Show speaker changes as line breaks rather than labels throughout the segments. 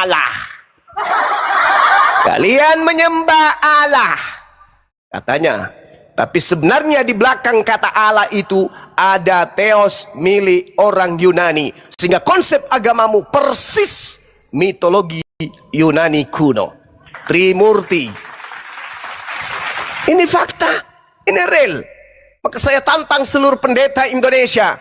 Allah. Kalian menyembah Allah, katanya. Tapi sebenarnya di belakang kata Allah itu ada theos milik orang Yunani. Sehingga konsep agamamu persis mitologi Yunani kuno. Trimurti. Ini fakta, ini real. Maka saya tantang seluruh pendeta Indonesia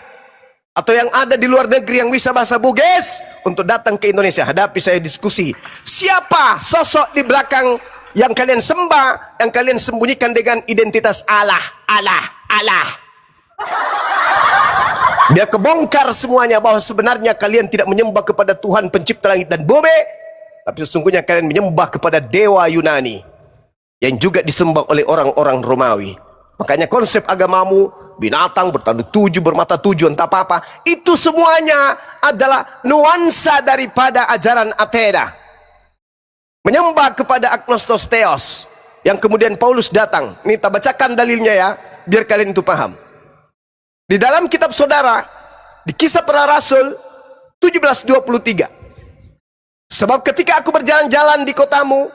atau yang ada di luar negeri yang bisa bahasa Bugis untuk datang ke Indonesia. Hadapi saya diskusi. Siapa sosok di belakang yang kalian sembah, yang kalian sembunyikan dengan identitas Allah, Allah, Allah. Biar kebongkar semuanya bahwa sebenarnya kalian tidak menyembah kepada Tuhan pencipta langit dan bumi, tapi sesungguhnya kalian menyembah kepada dewa Yunani yang juga disembah oleh orang-orang Romawi. Makanya konsep agamamu, binatang bertanduk 7, bermata 7, entah apa-apa, itu semuanya adalah nuansa daripada ajaran Athena. Menyembah kepada agnostos theos, yang kemudian Paulus datang. Ini kita bacakan dalilnya ya, biar kalian itu paham. Di dalam kitab saudara, di Kisah Para Rasul 17:23. Sebab ketika aku berjalan-jalan di kotamu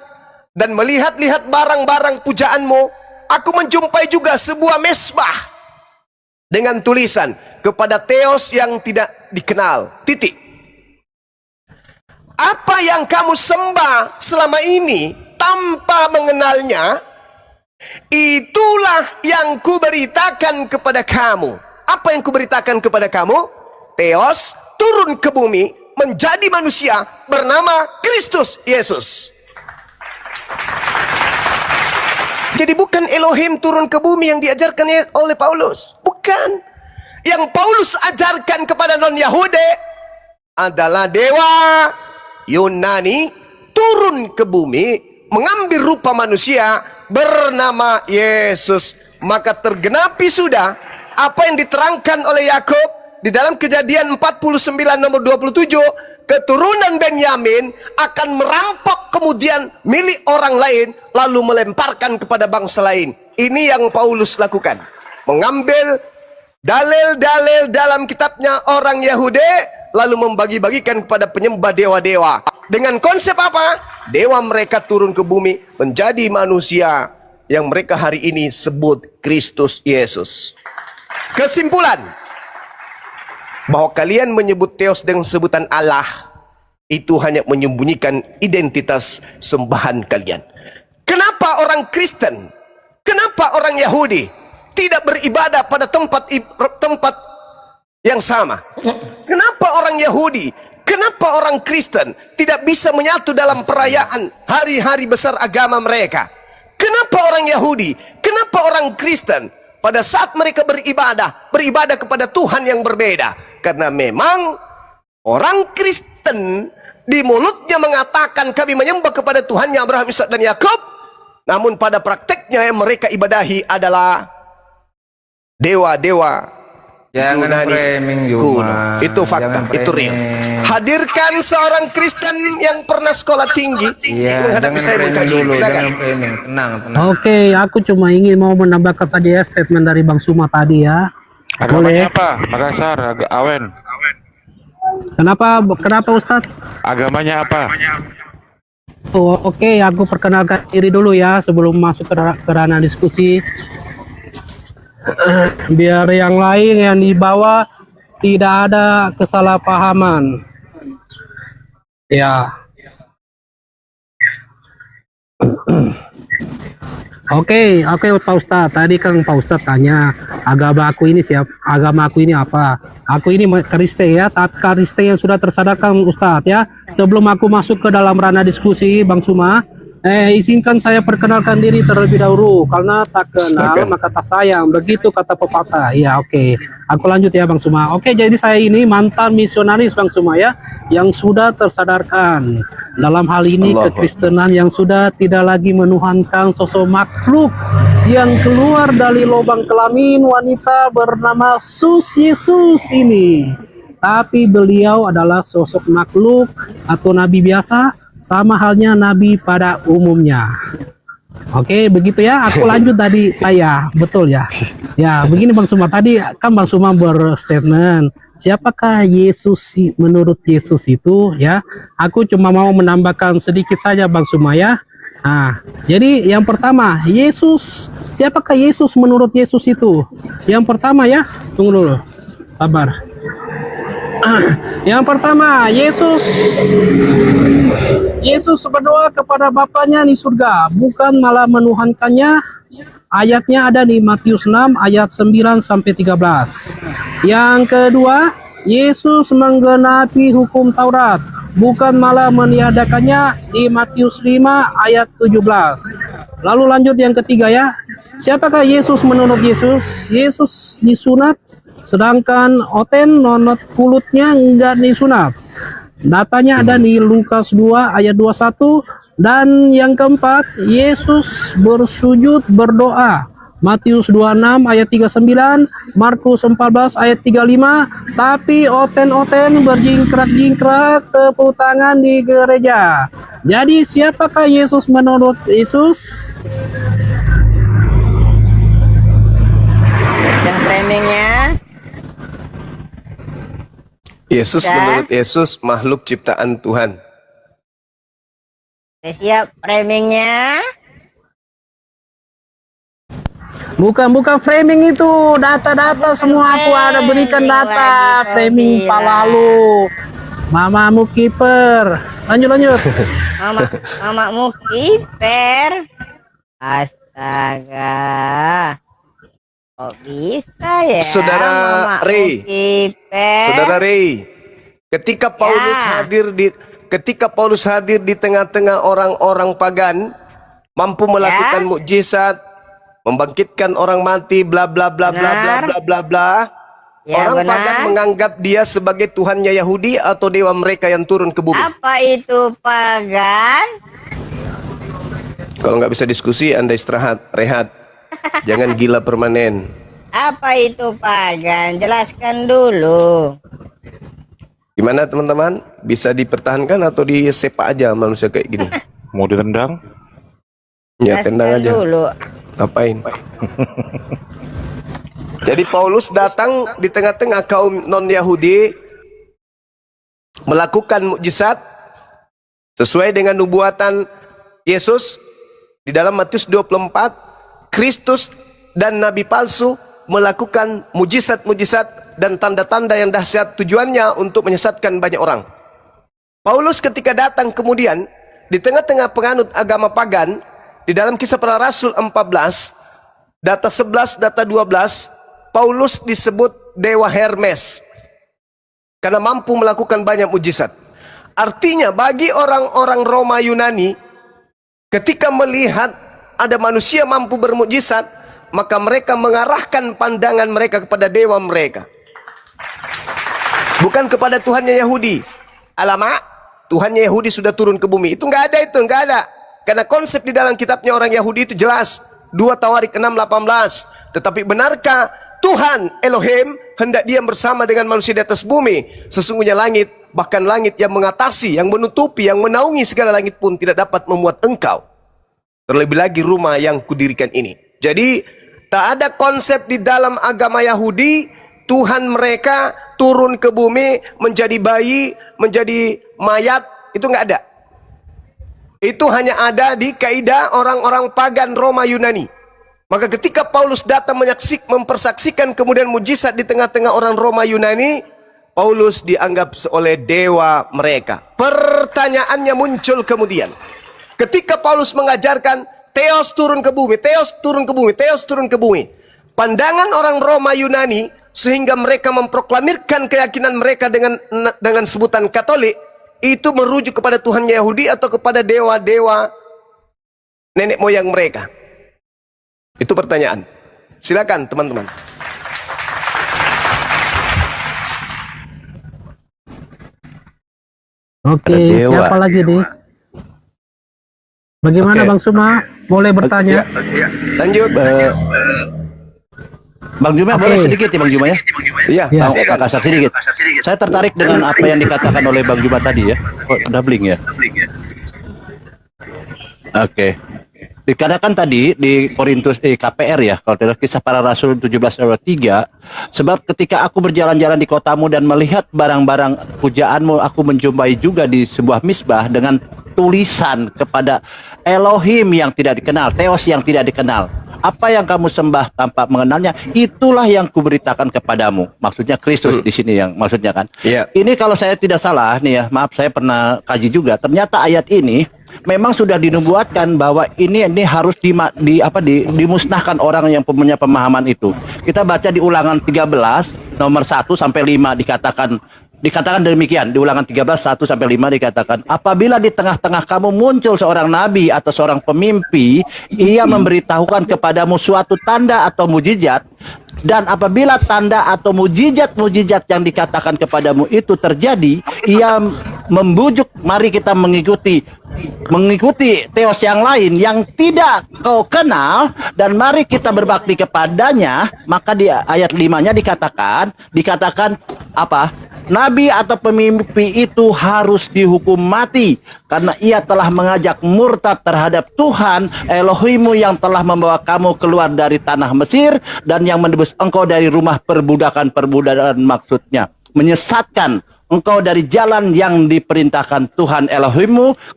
dan melihat-lihat barang-barang pujaanmu, aku menjumpai juga sebuah mesbah dengan tulisan kepada theos yang tidak dikenal. Titik. Apa yang kamu sembah selama ini tanpa mengenalnya, itulah yang kuberitakan kepada kamu. Apa yang kuberitakan kepada kamu? Theos turun ke bumi menjadi manusia bernama Kristus Yesus. Jadi bukan Elohim turun ke bumi yang diajarkan oleh Paulus. Bukan. Yang Paulus ajarkan kepada non-Yahudi adalah dewa Yunani turun ke bumi mengambil rupa manusia bernama Yesus. Maka tergenapi sudah apa yang diterangkan oleh Yakub di dalam Kejadian 49 nomor 27, keturunan Benyamin akan merampok kemudian milik orang lain lalu melemparkan kepada bangsa lain. Ini yang Paulus lakukan, mengambil dalil-dalil dalam kitabnya orang Yahudi lalu membagi-bagikan kepada penyembah dewa-dewa. Dengan konsep apa? Dewa mereka turun ke bumi menjadi manusia yang mereka hari ini sebut Kristus Yesus. Kesimpulan, bahwa kalian menyebut theos dengan sebutan Allah, itu hanya menyembunyikan identitas sembahan kalian. Kenapa orang Kristen, kenapa orang Yahudi tidak beribadah pada tempat yang sama? Kenapa orang Yahudi, kenapa orang Kristen tidak bisa menyatu dalam perayaan hari-hari besar agama mereka? Kenapa orang Yahudi, kenapa orang Kristen pada saat mereka beribadah kepada Tuhan yang berbeda? Karena memang orang Kristen di mulutnya mengatakan kami menyembah kepada Tuhan yang Abraham, Ishak dan Yakub, namun pada prakteknya yang mereka ibadahi adalah dewa-dewa Yunani kuno. Itu fakta, itu real. Hadirkan seorang Kristen yang pernah sekolah tinggi menghadapi saya dulu.
Tenang.
Oke, aku cuma ingin mau menambahkan saja ya statement dari Bang Suma tadi ya.
Agamanya apa? Makassar, Awen.
Kenapa Ustadz?
Agamanya apa?
Oh, oke, aku perkenalkan diri dulu ya sebelum masuk ke ranah diskusi. Biar yang lain yang dibawa tidak ada kesalahpahaman. Ya. Oke, Pak Ustadz. Tadi kan Pak Ustadz tanya agama aku ini apa? Aku ini Kristen ya, tapi Kristen yang sudah tersadarkan Ustadz ya. Sebelum aku masuk ke dalam ranah diskusi, Bang Suma, izinkan saya perkenalkan diri terlebih dahulu, karena tak kenal maka tak sayang, begitu kata pepatah. Ya, oke. Aku lanjut ya Bang Suma. Oke, jadi saya ini mantan misionaris Bang Suma ya, yang sudah tersadarkan dalam hal ini kekristenan yang sudah tidak lagi menuhankan sosok makhluk yang keluar dari lubang kelamin wanita bernama Yesus ini, tapi beliau adalah sosok makhluk atau nabi biasa, sama halnya nabi pada umumnya. Oke, begitu ya. Aku lanjut tadi saya, betul ya. Ya, begini Bang Suma, tadi kan Bang Suma berstatement siapakah Yesus menurut Yesus itu ya? Aku cuma mau menambahkan sedikit saja Bang Sumaya. Nah, jadi yang pertama, Yesus, siapakah Yesus menurut Yesus itu? Yang pertama ya, tunggu dulu, sabar. Yang pertama, Yesus berdoa kepada Bapaknya di surga, bukan malah menuhankannya. Ayatnya ada di Matius 6 ayat 9 sampai 13. Yang kedua, Yesus menggenapi hukum Taurat, bukan malah meniadakannya di Matius 5 ayat 17. Lalu lanjut yang ketiga ya. Siapakah Yesus menurut Yesus? Yesus disunat, sedangkan oten nonot kulutnya enggak disunat. Datanya ada di Lukas 2 ayat 21. Dan yang keempat, Yesus bersujud berdoa. Matius 26 ayat 39, Markus 14 ayat 35, tapi oten-oten berjingkrak-jingkrak tepuk tangan di gereja. Jadi siapakah Yesus menurut Yesus?
Dan framingnya
Yesus
Ya.
menurut Yesus makhluk ciptaan Tuhan.
udah siap framingnya.
Bukan framing itu, data-data semua aku ada berikan data,
lagi
framing
kau
palalu. Mamamu kiper. Lanjut.
Mamamu kiper. Astaga. Kok bisa ya?
Saudara
Mamamu
Ray.
kiper.
Saudara Ray, ketika Paulus hadir di tengah-tengah orang-orang pagan, mampu melakukan mukjizat, membangkitkan orang mati, bla bla bla bla bla
Benar.
bla bla bla.
Ya,
Orang
benar.
pagan menganggap dia sebagai Tuhannya Yahudi atau dewa mereka yang turun ke bumi.
Apa itu pagan?
Kalau nggak bisa diskusi, Anda istirahat, rehat. Jangan gila permanen.
Apa itu pagan? Jelaskan dulu.
Gimana teman-teman? Bisa dipertahankan atau disepak aja manusia kayak gini?
Mau ditendang?
Ya, tendang
Jelaskan
aja.
dulu.
Ngapain? Jadi Paulus datang di tengah-tengah kaum non-Yahudi, melakukan mukjizat sesuai dengan nubuatan Yesus di dalam Matius 24. Kristus dan nabi palsu melakukan mujizat-mujizat dan tanda-tanda yang dahsyat, tujuannya untuk menyesatkan banyak orang. Paulus ketika datang kemudian di tengah-tengah penganut agama pagan, di dalam Kisah Para Rasul 14, data 11, data 12, Paulus disebut Dewa Hermes karena mampu melakukan banyak mujizat. Artinya bagi orang-orang Roma Yunani, ketika melihat ada manusia mampu bermujizat, maka mereka mengarahkan pandangan mereka kepada dewa mereka, bukan kepada Tuhannya Yahudi. Alamak, Tuhannya Yahudi sudah turun ke bumi. Itu nggak ada. Karena konsep di dalam kitabnya orang Yahudi itu jelas. 2 Tawarik 6:18. Tetapi benarkah Tuhan Elohim hendak diam bersama dengan manusia di atas bumi? Sesungguhnya langit, bahkan langit yang mengatasi, yang menutupi, yang menaungi segala langit pun tidak dapat memuat engkau. Terlebih lagi rumah yang kudirikan ini. Jadi tak ada konsep di dalam agama Yahudi Tuhan mereka turun ke bumi menjadi bayi, menjadi mayat. Itu nggak ada. Itu hanya ada di kaidah orang-orang pagan Roma Yunani. Maka ketika Paulus datang mempersaksikan kemudian mujizat di tengah-tengah orang Roma Yunani, Paulus dianggap oleh dewa mereka. Pertanyaannya muncul kemudian, ketika Paulus mengajarkan Theos turun ke bumi, Theos turun ke bumi, Theos turun ke bumi, pandangan orang Roma Yunani sehingga mereka memproklamirkan keyakinan mereka dengan sebutan Katolik, itu merujuk kepada Tuhannya Yahudi atau kepada dewa-dewa nenek moyang mereka? Itu pertanyaan. Silakan teman-teman.
Oke, siapa lagi nih? Bagaimana
Oke.
Bang Suma? Boleh bertanya?
Ya, lanjut.
Bang Juma, boleh sedikit ya Bang Juma ya?
Iya,
Ya.
Mau
silakan.
kasar sedikit. Saya tertarik dengan apa yang dikatakan oleh Bang Juma tadi ya. Oh, doubling ya. Oke. Dikatakan tadi di Korintus KPR ya, kalau tidak Kisah Para Rasul 17 ayat 3, sebab ketika aku berjalan-jalan di kotamu dan melihat barang-barang pujaanmu, aku menjumpai juga di sebuah misbah dengan tulisan kepada Elohim yang tidak dikenal, Theos yang tidak dikenal. Apa yang kamu sembah tanpa mengenalnya, itulah yang kuberitakan kepadamu. Maksudnya Kristus di sini yang maksudnya kan.
Iya.
Ini kalau saya tidak salah nih ya, maaf saya pernah kaji juga. Ternyata ayat ini memang sudah dinubuatkan bahwa ini harus dimusnahkan orang yang punya pemahaman itu. Kita baca di Ulangan 13 nomor 1 sampai 5 dikatakan demikian. Di Ulangan 13 1 sampai 5 dikatakan, apabila di tengah-tengah kamu muncul seorang nabi atau seorang pemimpi, ia memberitahukan kepadamu suatu tanda atau mujizat, dan apabila tanda atau mujizat-mujizat yang dikatakan kepadamu itu terjadi, ia membujuk mari kita mengikuti Theos yang lain yang tidak kau kenal, dan mari kita berbakti kepadanya. Maka di ayat 5-nya dikatakan apa? Nabi atau pemimpi itu harus dihukum mati karena ia telah mengajak murtad terhadap Tuhan Elohimmu yang telah membawa kamu keluar dari tanah Mesir dan yang menebus engkau dari rumah perbudakan, maksudnya menyesatkan engkau dari jalan yang diperintahkan Tuhan Elohimmu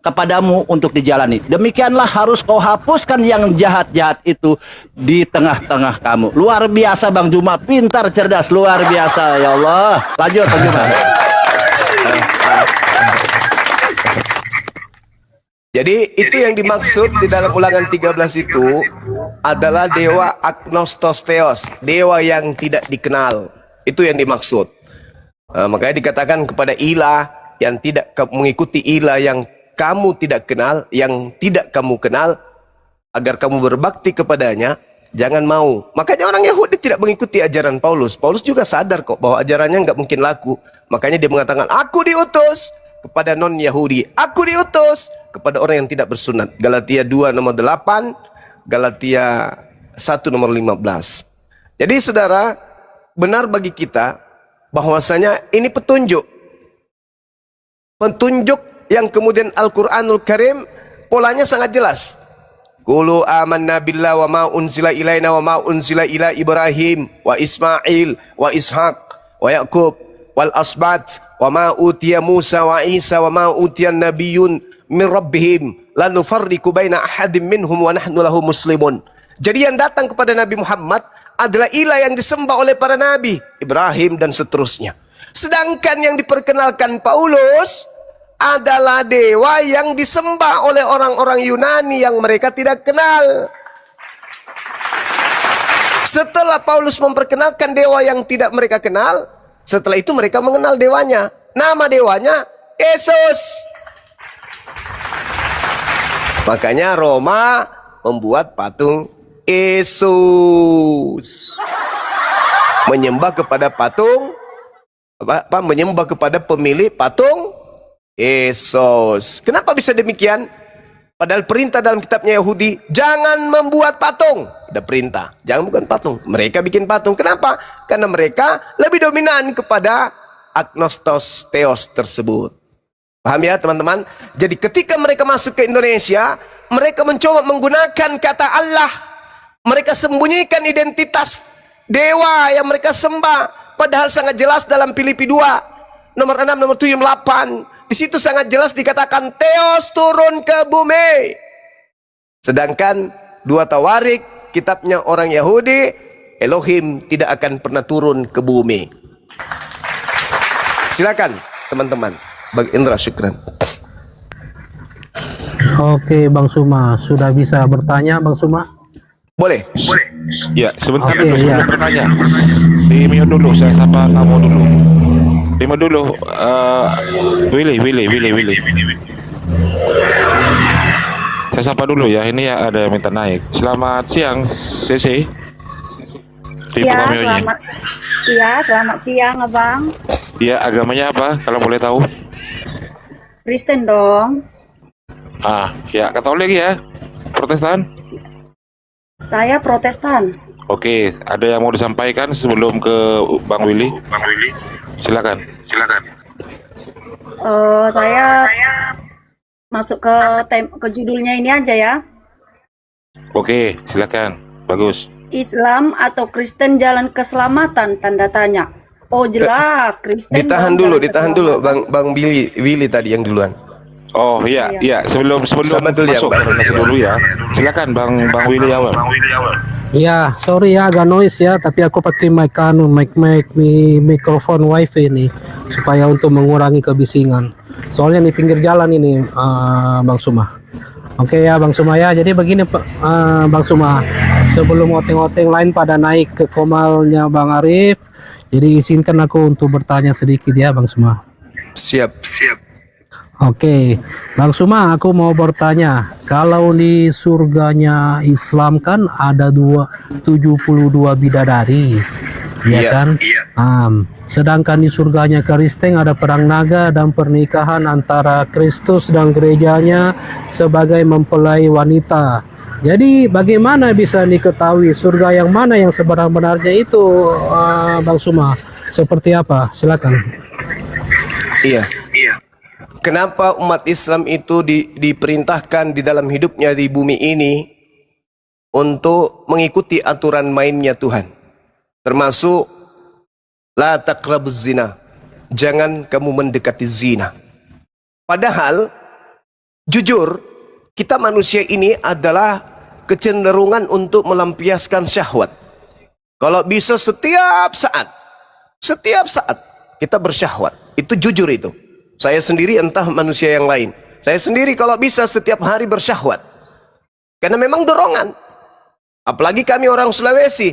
kepadamu untuk dijalani. Demikianlah harus kau hapuskan yang jahat-jahat itu di tengah-tengah kamu. Luar biasa Bang Juma, pintar, cerdas, luar biasa ya Allah. Lanjut Bang Juma.
Jadi itu yang dimaksud di dalam Ulangan 13 itu adalah dewa agnostos theos, dewa yang tidak dikenal. Itu yang dimaksud. Makanya dikatakan kepada ilah yang tidak mengikuti ilah yang kamu tidak kenal, yang tidak kamu kenal, agar kamu berbakti kepadanya, jangan mau. Makanya orang Yahudi tidak mengikuti ajaran Paulus. Paulus juga sadar kok bahwa ajarannya nggak mungkin laku. Makanya dia mengatakan, aku diutus kepada non-Yahudi, aku diutus kepada orang yang tidak bersunat. Galatia 2 nomor 8, Galatia 1 nomor 15. Jadi saudara, benar bagi kita bahwasanya ini petunjuk yang kemudian Al-Quranul Karim polanya sangat jelas. Qulu amanna billahi wa ma unzila ilaina wa ma unzila ila Ibrahim wa Ismail wa Ishaq wa Yaqub wal asbat wa ma utiya Musa wa Isa wa ma utiya nabiyyun min rabbihim la nufarriqu baina ahadin minhum wa nahnu lahu muslimun. Jadi yang datang kepada Nabi Muhammad adalah ilah yang disembah oleh para nabi, Ibrahim dan seterusnya. Sedangkan yang diperkenalkan Paulus adalah dewa yang disembah oleh orang-orang Yunani yang mereka tidak kenal. Setelah Paulus memperkenalkan dewa yang tidak mereka kenal, setelah itu mereka mengenal dewanya. Nama dewanya Yesus. Makanya Roma membuat patung Yesus, menyembah kepada patung menyembah kepada pemilik patung Yesus. Kenapa bisa demikian? Padahal perintah dalam kitabnya Yahudi, jangan membuat patung. Ada perintah, jangan bukan patung. Mereka bikin patung. Kenapa? Karena mereka lebih dominan kepada agnostos theos tersebut. Paham ya teman-teman? Jadi ketika mereka masuk ke Indonesia, mereka mencoba menggunakan kata Allah. Mereka sembunyikan identitas dewa yang mereka sembah. Padahal sangat jelas dalam Filipi 2 nomor 6, nomor 7, 8. Di situ sangat jelas dikatakan Theos turun ke bumi. Sedangkan 2 Tawarik, kitabnya orang Yahudi, Elohim tidak akan pernah turun ke bumi. Silakan teman-teman. Bang Indra, syukran.
Oke Bang Suma, sudah bisa bertanya Bang Suma?
Boleh.
Ya, sebentar
Oke,
dulu
iya.
sebelum bertanya. Di mute dulu, saya sapa kamu dulu. Di mute dulu, Willy. Saya sapa dulu ya, ini ya ada yang minta naik. Selamat siang, CC.
Selamat siang Abang.
Iya, agamanya apa kalau boleh tahu?
Kristen dong.
Ya, Katolik ya? Protestan?
Saya Protestan.
Oke, ada yang mau disampaikan sebelum ke Bang Willy? Silakan.
Saya masuk ke judulnya ini aja ya.
Oke, silakan. Bagus.
Islam atau Kristen jalan keselamatan? Tanda tanya. Oh jelas, Kristen
Ditahan
dong
dulu,
jalan
ditahan dulu,
keselamatan.
Bang Willy tadi yang duluan.
Oh iya,
Iya.
iya. Sebelum
Sabar dulu ya,
masuk
Mbak.
ke dulu ya. Silakan Bang Willy awal.
Ya, sorry ya agak noise ya, tapi aku pakai mikrofon wifi nih supaya untuk mengurangi kebisingan. Soalnya di pinggir jalan ini, Bang Suma. Oke ya, Bang Suma ya. Jadi begini, Bang Suma. Sebelum oteng-oteng lain pada naik ke komalnya Bang Arif, jadi izinkan aku untuk bertanya sedikit ya, Bang Suma.
Siap.
Oke, Bang Suma, aku mau bertanya, kalau di surganya Islam kan ada 72 bidadari, ya
Iya,
kan? Sedangkan di surganya Kristen ada perang naga dan pernikahan antara Kristus dan gerejanya sebagai mempelai wanita. Jadi bagaimana bisa diketahui surga yang mana yang sebenar-benarnya itu, Bang Suma? Seperti apa? Silakan.
Iya. Kenapa umat Islam itu diperintahkan di dalam hidupnya di bumi ini untuk mengikuti aturan mainnya Tuhan? Termasuk la taqrabuz zina. Jangan kamu mendekati zina. Padahal jujur, kita manusia ini adalah kecenderungan untuk melampiaskan syahwat. Kalau bisa setiap saat kita bersyahwat. Itu jujur itu. Saya sendiri entah manusia yang lain. Saya sendiri kalau bisa setiap hari bersyahwat. Karena memang dorongan. Apalagi kami orang Sulawesi.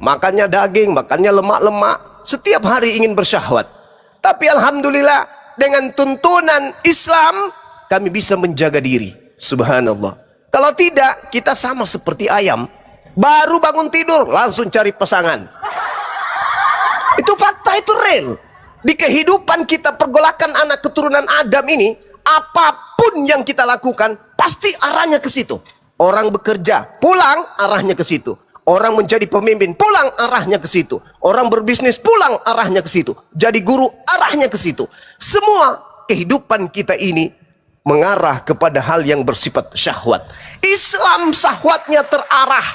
Makannya daging, makannya lemak-lemak. Setiap hari ingin bersyahwat. Tapi Alhamdulillah dengan tuntunan Islam kami bisa menjaga diri. Subhanallah. Kalau tidak, kita sama seperti ayam. Baru bangun tidur, langsung cari pasangan. Itu fakta, itu real. Di kehidupan kita pergolakan anak keturunan Adam ini, apapun yang kita lakukan pasti arahnya ke situ. Orang bekerja, pulang arahnya ke situ. Orang menjadi pemimpin, pulang arahnya ke situ. Orang berbisnis, pulang arahnya ke situ. Jadi guru, arahnya ke situ. Semua kehidupan kita ini mengarah kepada hal yang bersifat syahwat. Islam syahwatnya terarah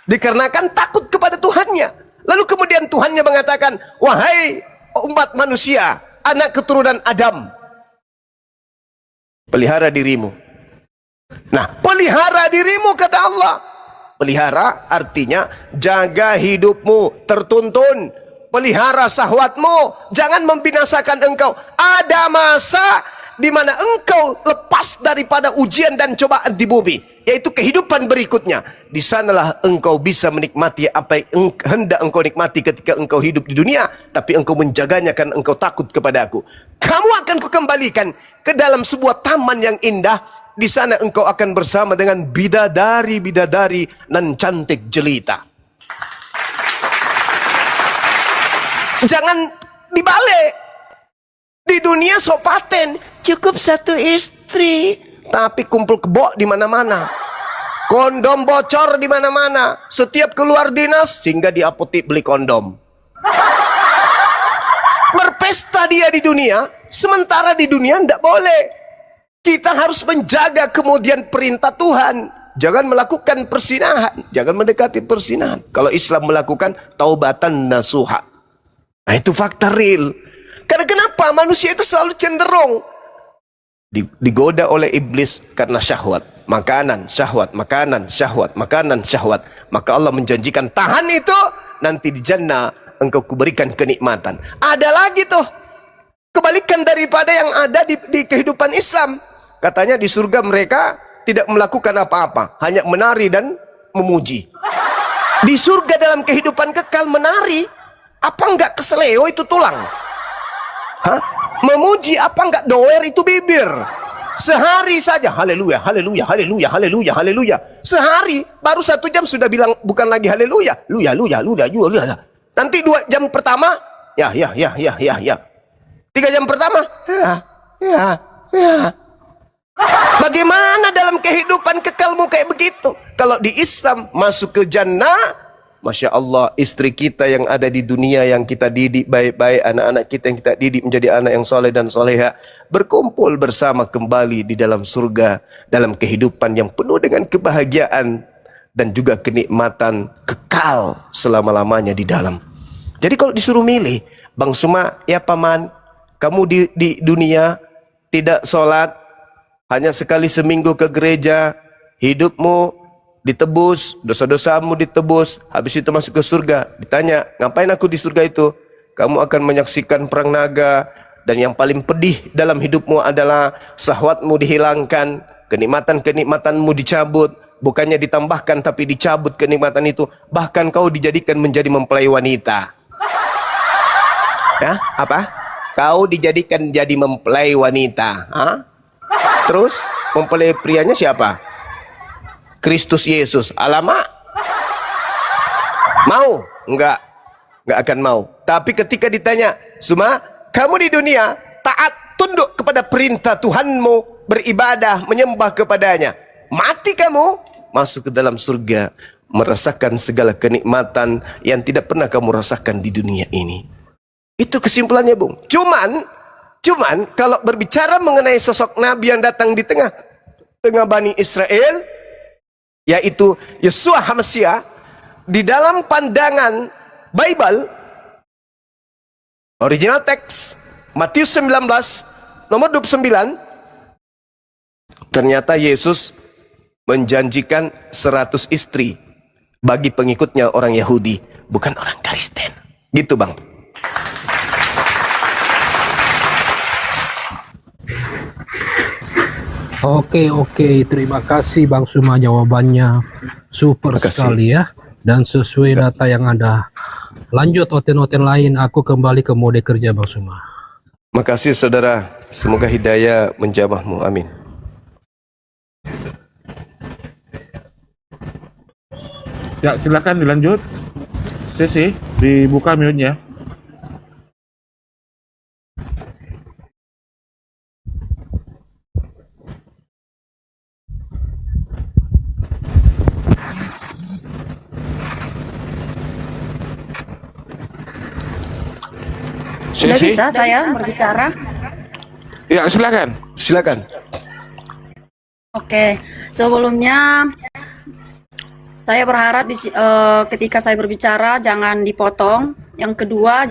dikarenakan takut kepada Tuhannya. Lalu kemudian Tuhannya mengatakan, wahai umat manusia, anak keturunan Adam, pelihara dirimu. Nah, pelihara dirimu kata Allah. Pelihara artinya jaga hidupmu tertuntun. Pelihara syahwatmu, jangan membinasakan engkau. Ada masa di mana engkau lepas daripada ujian dan cobaan di bumi, yaitu kehidupan berikutnya. Di sanalah engkau bisa menikmati apa yang hendak engkau nikmati ketika engkau hidup di dunia, tapi engkau menjaganya karena engkau takut kepada aku. Kamu akan kukembalikan ke dalam sebuah taman yang indah. Di sana engkau akan bersama dengan bidadari-bidadari nan cantik jelita. Jangan dibalik. Di dunia sok paten, cukup satu istri, tapi kumpul kebo di mana-mana. Kondom bocor di mana-mana. Setiap keluar dinas, sehingga di apotek beli kondom. Berpesta dia di dunia, sementara di dunia tidak boleh. Kita harus menjaga kemudian perintah Tuhan. Jangan melakukan persinahan, jangan mendekati persinahan. Kalau Islam melakukan taubatan nasuha. Nah, itu fakta real. Karena kenapa manusia itu selalu cenderung digoda oleh iblis karena syahwat, makanan, syahwat, makanan, syahwat, makanan, syahwat. Maka Allah menjanjikan, tahan itu, nanti di jannah engkau kuberikan kenikmatan. Ada lagi tuh kebalikan daripada yang ada di kehidupan Islam. Katanya di surga mereka tidak melakukan apa-apa, hanya menari dan memuji. Di surga dalam kehidupan kekal menari, apa enggak keseleo itu tulang? Hah? Memuji apa enggak doer itu bibir? Sehari saja haleluya, haleluya, haleluya, haleluya, haleluya. Sehari baru 1 jam sudah bilang bukan lagi haleluya, luya, luya, luya, luya. Nanti 2 jam pertama ya. 3 jam pertama ya. Bagaimana dalam kehidupan kekalmu kayak begitu? Kalau di Islam masuk ke jannah, Masya Allah, istri kita yang ada di dunia yang kita didik baik-baik, anak-anak kita yang kita didik menjadi anak yang soleh dan soleha, berkumpul bersama kembali di dalam surga, dalam kehidupan yang penuh dengan kebahagiaan. dan juga kenikmatan kekal selama-lamanya di dalam. Jadi kalau disuruh milih, Bang Suma, ya paman, kamu di dunia tidak sholat, hanya sekali seminggu ke gereja, hidupmu ditebus, dosa-dosamu ditebus, habis itu masuk ke surga. Ditanya, ngapain aku di surga itu? Kamu akan menyaksikan perang naga, dan yang paling pedih dalam hidupmu adalah syahwatmu dihilangkan, kenikmatan-kenikmatanmu dicabut, bukannya ditambahkan tapi dicabut kenikmatan itu, bahkan kau dijadikan menjadi mempelai wanita. Ya, apa? Kau dijadikan jadi mempelai wanita. Hah? Terus mempelai prianya siapa? Kristus Yesus. Alamak. Mau? Enggak akan mau. Tapi ketika ditanya, Suma, kamu di dunia taat, tunduk kepada perintah Tuhanmu, beribadah, menyembah kepadanya. Mati kamu, masuk ke dalam surga, merasakan segala kenikmatan yang tidak pernah kamu rasakan di dunia ini. Itu kesimpulannya, Bung. Cuman kalau berbicara mengenai sosok Nabi yang datang di tengah Bani Israel, yaitu Yeshua HaMasyiah, di dalam pandangan Bible, original teks Matius 19 nomor 29, ternyata Yesus menjanjikan 100 istri bagi pengikutnya orang Yahudi, bukan orang Kristen. Gitu, Bang.
Oke, terima kasih Bang Suma, jawabannya super
Terima kasih.
sekali ya, dan sesuai data yang ada. Lanjut oten-oten lain, aku kembali ke mode kerja Bang Suma.
Makasih saudara, semoga hidayah menjamahmu, amin.
Ya, silakan dilanjut. Sesi, dibuka mute-nya.
Sudah
Sesi,
bisa saya berbicara?
ya silakan.
Silakan.
Oke, sebelumnya saya berharap ketika saya berbicara jangan dipotong. Yang kedua,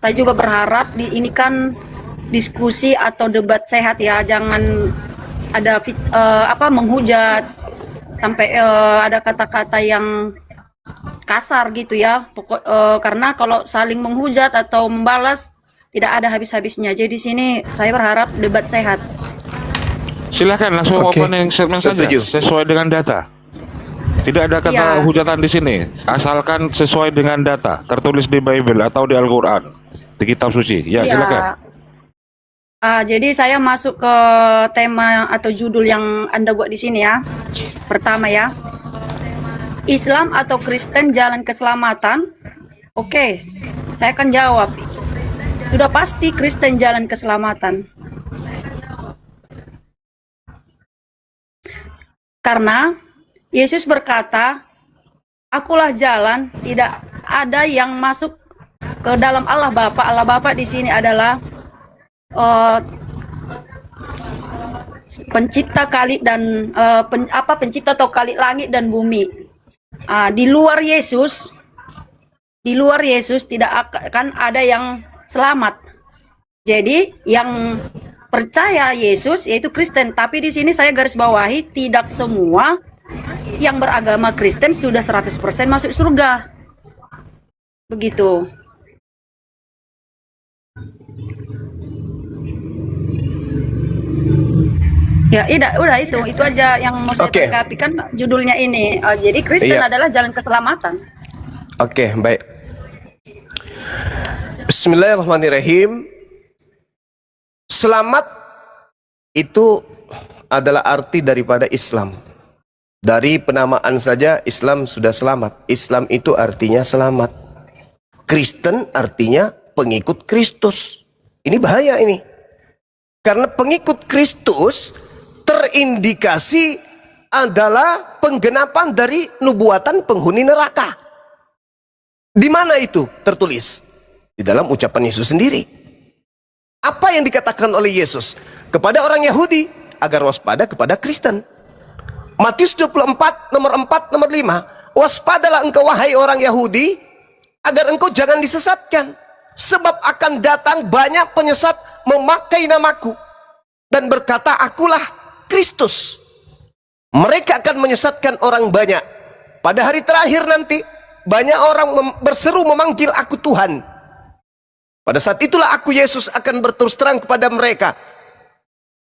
saya juga berharap ini kan diskusi atau debat sehat ya, jangan ada menghujat sampai ada kata-kata yang kasar gitu ya. Karena kalau saling menghujat atau membalas tidak ada habis-habisnya. Jadi di sini saya berharap debat sehat.
Silakan langsung
Oke,
opening statement saja
setuju.
sesuai dengan data. Tidak ada kata
Iya.
hujatan di sini, asalkan sesuai dengan data tertulis di Bible atau di Al-Qur'an, di kitab suci. Ya,
Iya.
silakan.
Jadi saya masuk ke tema atau judul yang Anda buat di sini ya. Pertama ya, Islam atau Kristen jalan keselamatan? Oke, saya akan jawab. Sudah pasti Kristen jalan keselamatan. Karena Yesus berkata, "Akulah jalan, tidak ada yang masuk ke dalam Allah Bapa." Allah Bapa di sini adalah pencipta kali dan pencipta atau kali langit dan bumi. Di luar Yesus tidak akan ada yang selamat. Jadi yang percaya Yesus yaitu Kristen, tapi di sini saya garis bawahi tidak semua yang beragama Kristen sudah 100% masuk surga. Begitu. Ya, udah itu aja yang mau saya
Oke.
tanggapi kan judulnya ini. Jadi Kristen
Iya.
adalah jalan keselamatan.
Oke, baik. Bismillahirrahmanirrahim. Selamat itu adalah arti daripada Islam. Dari penamaan saja Islam sudah selamat. Islam itu artinya selamat. Kristen artinya pengikut Kristus. Ini bahaya ini. Karena pengikut Kristus terindikasi adalah penggenapan dari nubuatan penghuni neraka. Di mana itu tertulis? Di dalam ucapan Yesus sendiri. Apa yang dikatakan oleh Yesus kepada orang Yahudi agar waspada kepada Kristen? Matius 24 nomor 4 nomor 5, waspadalah engkau wahai orang Yahudi agar engkau jangan disesatkan, sebab akan datang banyak penyesat memakai namaku dan berkata akulah Kristus. Mereka akan menyesatkan orang banyak. Pada hari terakhir nanti banyak orang berseru memanggil aku Tuhan. Pada saat itulah aku Yesus akan berterus terang kepada mereka,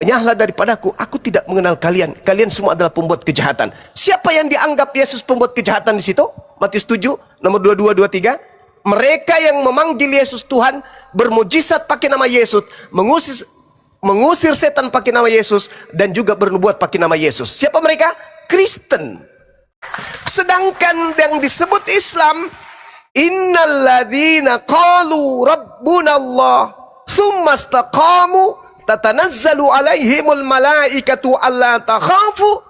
enyahlah daripadaku, aku tidak mengenal kalian. Kalian semua adalah pembuat kejahatan. Siapa yang dianggap Yesus pembuat kejahatan di situ? Matius 7 nomor 22 23. Mereka yang memanggil Yesus Tuhan, bermujizat pakai nama Yesus, mengusir setan pakai nama Yesus, dan juga bernubuat pakai nama Yesus. Siapa mereka? Kristen. Sedangkan yang disebut Islam, innalladzina qalu rabbunallah tsumma istaqamu tatanazzalu alaihimul malaikatu alla takhafu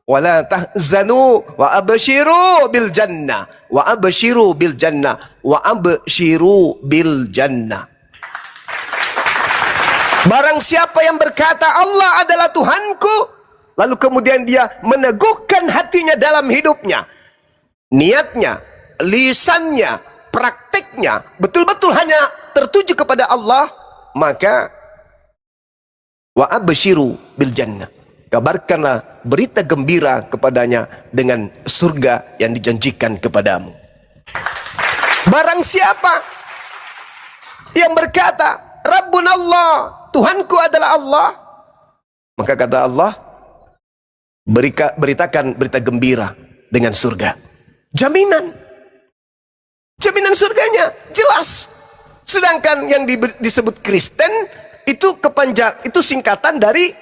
wa la tahzanu wa abshiru bil jannah wa abshiru bil jannah wa abshiru bil jannah. Barang siapa yang berkata Allah adalah Tuhanku, lalu kemudian dia meneguhkan hatinya dalam hidupnya, niatnya, lisannya, prakteknya betul-betul hanya tertuju kepada Allah, maka wa abshiru bil jannah, kabarkanlah berita gembira kepadanya dengan surga yang dijanjikan kepadamu. Barang siapa yang berkata Rabbunallah, Tuhanku adalah Allah, maka kata Allah, beritakan berita gembira dengan surga. Jaminan surganya jelas. Sedangkan yang disebut Kristen itu itu singkatan dari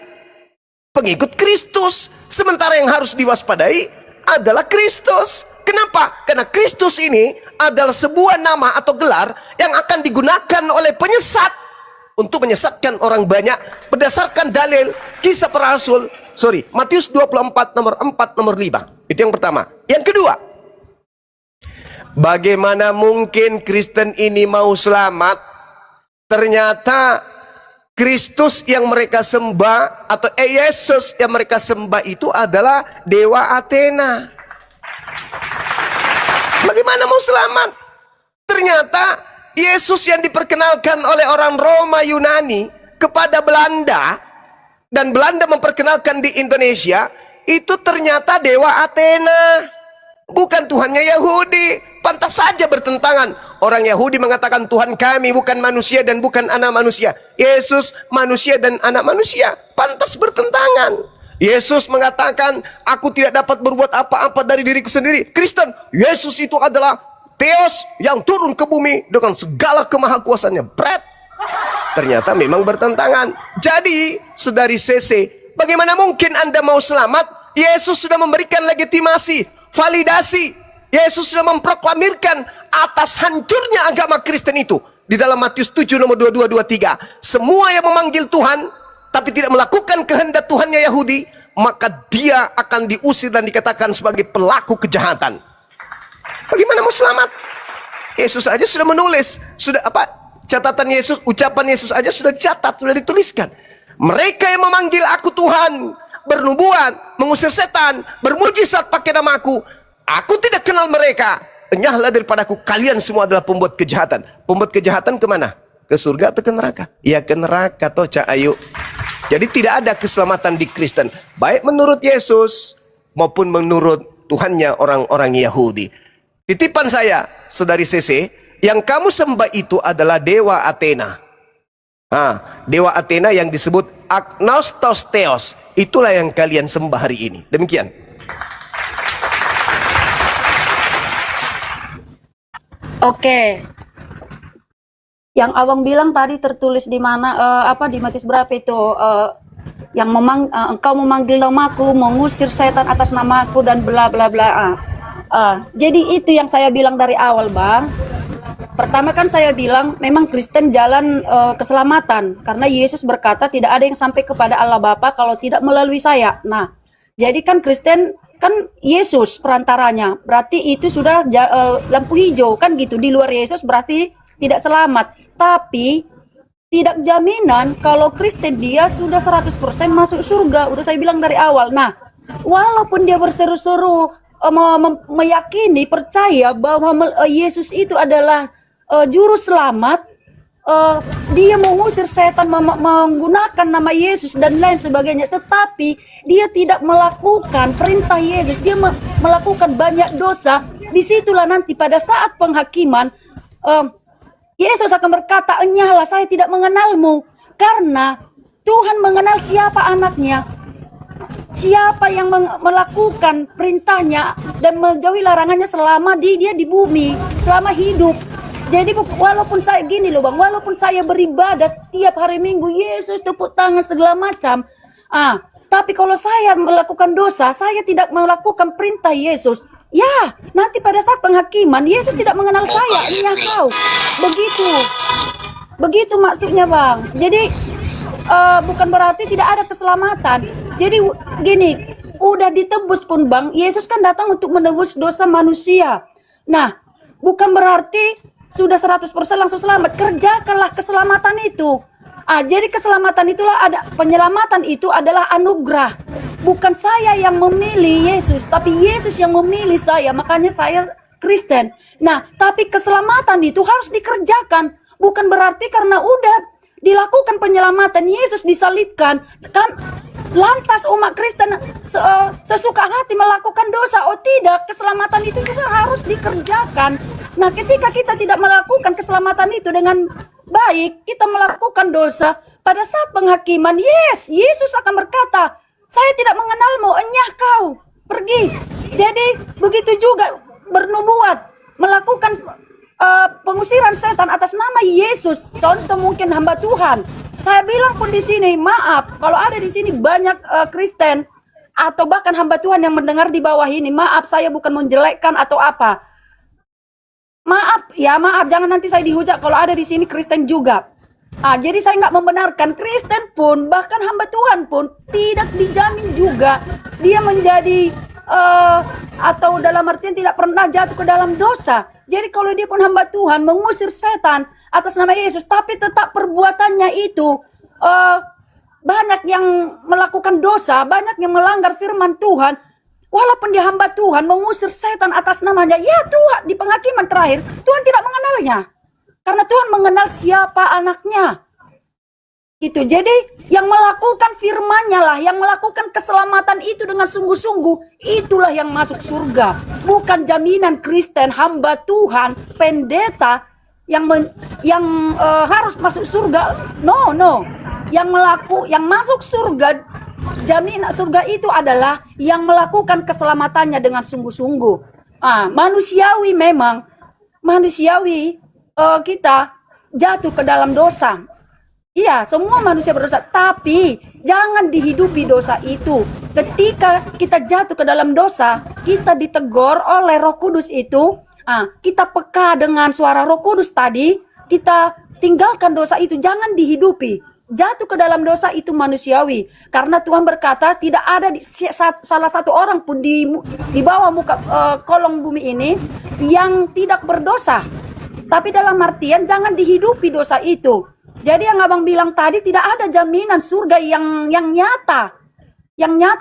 pengikut Kristus. Sementara yang harus diwaspadai adalah Kristus. Kenapa? Karena Kristus ini adalah sebuah nama atau gelar yang akan digunakan oleh penyesat untuk menyesatkan orang banyak berdasarkan dalil kisah para rasul. Matius 24 nomor 4 nomor 5. Itu yang pertama. Yang kedua, bagaimana mungkin Kristen ini mau selamat? Ternyata Kristus yang mereka sembah atau Yesus yang mereka sembah itu adalah dewa Athena. Bagaimana mau selamat? Ternyata Yesus yang diperkenalkan oleh orang Roma Yunani kepada Belanda, dan Belanda memperkenalkan di Indonesia, itu ternyata dewa Athena, bukan Tuhannya Yahudi. Pantas saja bertentangan. Orang Yahudi mengatakan Tuhan kami bukan manusia dan bukan anak manusia. Yesus manusia dan anak manusia. Pantas bertentangan. Yesus mengatakan aku tidak dapat berbuat apa-apa dari diriku sendiri. Kristen, Yesus itu adalah Theos yang turun ke bumi dengan segala kemahakuasaannya. Bret. Ternyata memang bertentangan. Jadi, saudari CC, bagaimana mungkin Anda mau selamat? Yesus sudah memberikan legitimasi, validasi. Yesus sudah memproklamirkan atas hancurnya agama Kristen itu. Di dalam Matius 7 nomor 22-23. Semua yang memanggil Tuhan, tapi tidak melakukan kehendak Tuhannya Yahudi, maka dia akan diusir dan dikatakan sebagai pelaku kejahatan. Bagaimana mau selamat? Yesus aja sudah menulis, catatan Yesus, ucapan Yesus aja sudah dicatat, sudah dituliskan. Mereka yang memanggil aku Tuhan, bernubuat, mengusir setan, bermujizat pakai nama aku tidak kenal mereka. Enyahlah daripadaku, kalian semua adalah pembuat kejahatan. Pembuat kejahatan kemana? Ke surga atau ke neraka? Ya ke neraka toh, Cak Ayu. Jadi tidak ada keselamatan di Kristen, baik menurut Yesus maupun menurut Tuhannya orang-orang Yahudi. Titipan saya, saudari CC, yang kamu sembah itu adalah dewa Athena. Dewa Athena yang disebut Agnostos Theos. Itulah yang kalian sembah hari ini. Demikian.
Oke. Yang abang bilang tadi tertulis di mana, di Matius berapa itu? Yang engkau memanggil namaku, mengusir setan atas namaku dan bla bla bla. Jadi itu yang saya bilang dari awal, Bang. Pertama kan saya bilang memang Kristen jalan keselamatan, karena Yesus berkata tidak ada yang sampai kepada Allah Bapa kalau tidak melalui saya. Nah, jadi kan Kristen kan Yesus perantaranya, berarti itu sudah lampu hijau kan gitu. Di luar Yesus berarti tidak selamat. Tapi tidak jaminan kalau Kristen dia sudah 100% masuk surga. Udah saya bilang dari awal. Nah, walaupun dia berseru-seru meyakini, percaya bahwa Yesus itu adalah juru selamat, dia mengusir setan menggunakan nama Yesus dan lain sebagainya, tetapi dia tidak melakukan perintah Yesus, dia melakukan banyak dosa. Disitulah nanti pada saat penghakiman, Yesus akan berkata, "Enyahlah, saya tidak mengenalmu." Karena Tuhan mengenal siapa anaknya, siapa yang melakukan perintahnya dan menjauhi larangannya selama dia di bumi, selama hidup. Jadi walaupun saya gini loh Bang, walaupun saya beribadah tiap hari Minggu, Yesus tepuk tangan segala macam, tapi kalau saya melakukan dosa, saya tidak melakukan perintah Yesus, ya nanti pada saat penghakiman Yesus tidak mengenal saya, iya kau. Begitu maksudnya Bang. Jadi bukan berarti tidak ada keselamatan. Jadi gini, udah ditebus pun Bang, Yesus kan datang untuk menebus dosa manusia. Nah, bukan berarti sudah 100% langsung selamat. Kerjakanlah keselamatan itu. Jadi keselamatan itulah penyelamatan itu adalah anugerah. Bukan saya yang memilih Yesus, tapi Yesus yang memilih saya. Makanya saya Kristen. Nah, tapi keselamatan itu harus dikerjakan. Bukan berarti karena udah dilakukan penyelamatan, Yesus disalibkan, kan lantas umat Kristen sesuka hati melakukan dosa. Oh tidak, keselamatan itu juga harus dikerjakan. Nah, ketika kita tidak melakukan keselamatan itu dengan baik, kita melakukan dosa, pada saat penghakiman, Yesus akan berkata, "Saya tidak mengenalmu, enyah kau, pergi." Jadi begitu juga bernubuat, melakukan pengusiran setan atas nama Yesus. Contoh mungkin hamba Tuhan. Saya bilang pun di sini, maaf kalau ada di sini banyak Kristen atau bahkan hamba Tuhan yang mendengar di bawah ini. Maaf, saya bukan menjelekkan atau apa. Maaf, jangan nanti saya dihujat kalau ada di sini Kristen juga. Jadi saya nggak membenarkan. Kristen pun, bahkan hamba Tuhan pun tidak dijamin juga dia menjadi atau dalam artian tidak pernah jatuh ke dalam dosa. Jadi kalau dia pun hamba Tuhan mengusir setan atas nama Yesus, tapi tetap perbuatannya itu banyak yang melakukan dosa, banyak yang melanggar firman Tuhan, walaupun dia hamba Tuhan mengusir setan atas namanya, ya Tuhan di penghakiman terakhir Tuhan tidak mengenalnya, karena Tuhan mengenal siapa anaknya. Itu jadi yang melakukan firman-Nya lah, yang melakukan keselamatan itu dengan sungguh-sungguh, itulah yang masuk surga. Bukan jaminan Kristen, hamba Tuhan, pendeta yang harus masuk surga. No. Yang masuk surga, jaminan surga itu adalah yang melakukan keselamatannya dengan sungguh-sungguh. Manusiawi memang, kita jatuh ke dalam dosa. Iya, semua manusia berdosa, tapi jangan dihidupi dosa itu. Ketika kita jatuh ke dalam dosa, kita ditegur oleh Roh Kudus itu, kita peka dengan suara Roh Kudus tadi, kita tinggalkan dosa itu, jangan dihidupi. Jatuh ke dalam dosa itu manusiawi, karena Tuhan berkata tidak ada salah satu orang pun di bawah muka kolong bumi ini yang tidak berdosa. Tapi dalam artian jangan dihidupi dosa itu. Jadi yang abang bilang tadi, tidak ada jaminan surga yang nyata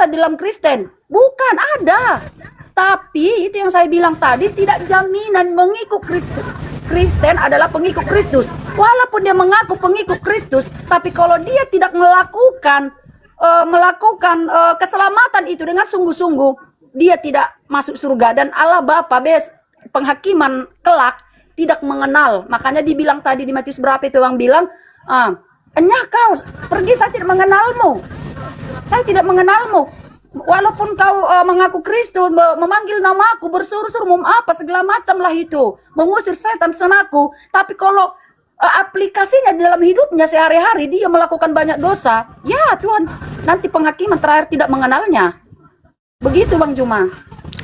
dalam Kristen. Bukan ada. Tapi itu yang saya bilang tadi, tidak jaminan mengikut Kristen adalah pengikut Kristus. Walaupun dia mengaku pengikut Kristus, tapi kalau dia tidak melakukan keselamatan itu dengan sungguh-sungguh, dia tidak masuk surga. Dan Allah Bapa penghakiman kelak tidak mengenal. Makanya dibilang tadi di Matius berapa itu yang bilang, enyah kau, pergi, saya tidak mengenalmu. Saya tidak mengenalmu. Walaupun kau mengaku Kristus, memanggil namaku, bersuruh-suruh, apa segala macam lah itu, mengusir setan samaku. Tapi kalau aplikasinya di dalam hidupnya sehari-hari, dia melakukan banyak dosa, ya Tuhan nanti penghakiman terakhir tidak mengenalnya. Begitu Bang Juma.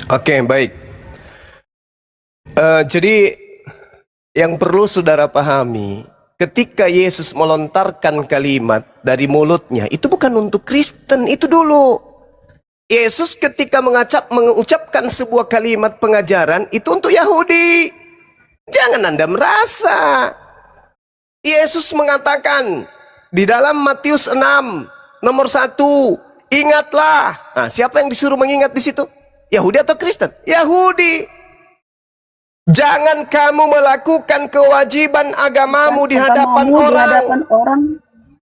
Oke, baik. Jadi yang perlu saudara pahami, ketika Yesus melontarkan kalimat dari mulutnya, itu bukan untuk Kristen, itu dulu. Yesus ketika mengucapkan sebuah kalimat pengajaran, itu untuk Yahudi. Jangan Anda merasa. Yesus mengatakan di dalam Matius 6, nomor 1, ingatlah. Nah, siapa yang disuruh mengingat di situ? Yahudi atau Kristen? Yahudi. Jangan kamu melakukan kewajiban agamamu di hadapan
Agamamu di
orang.
hadapan orang.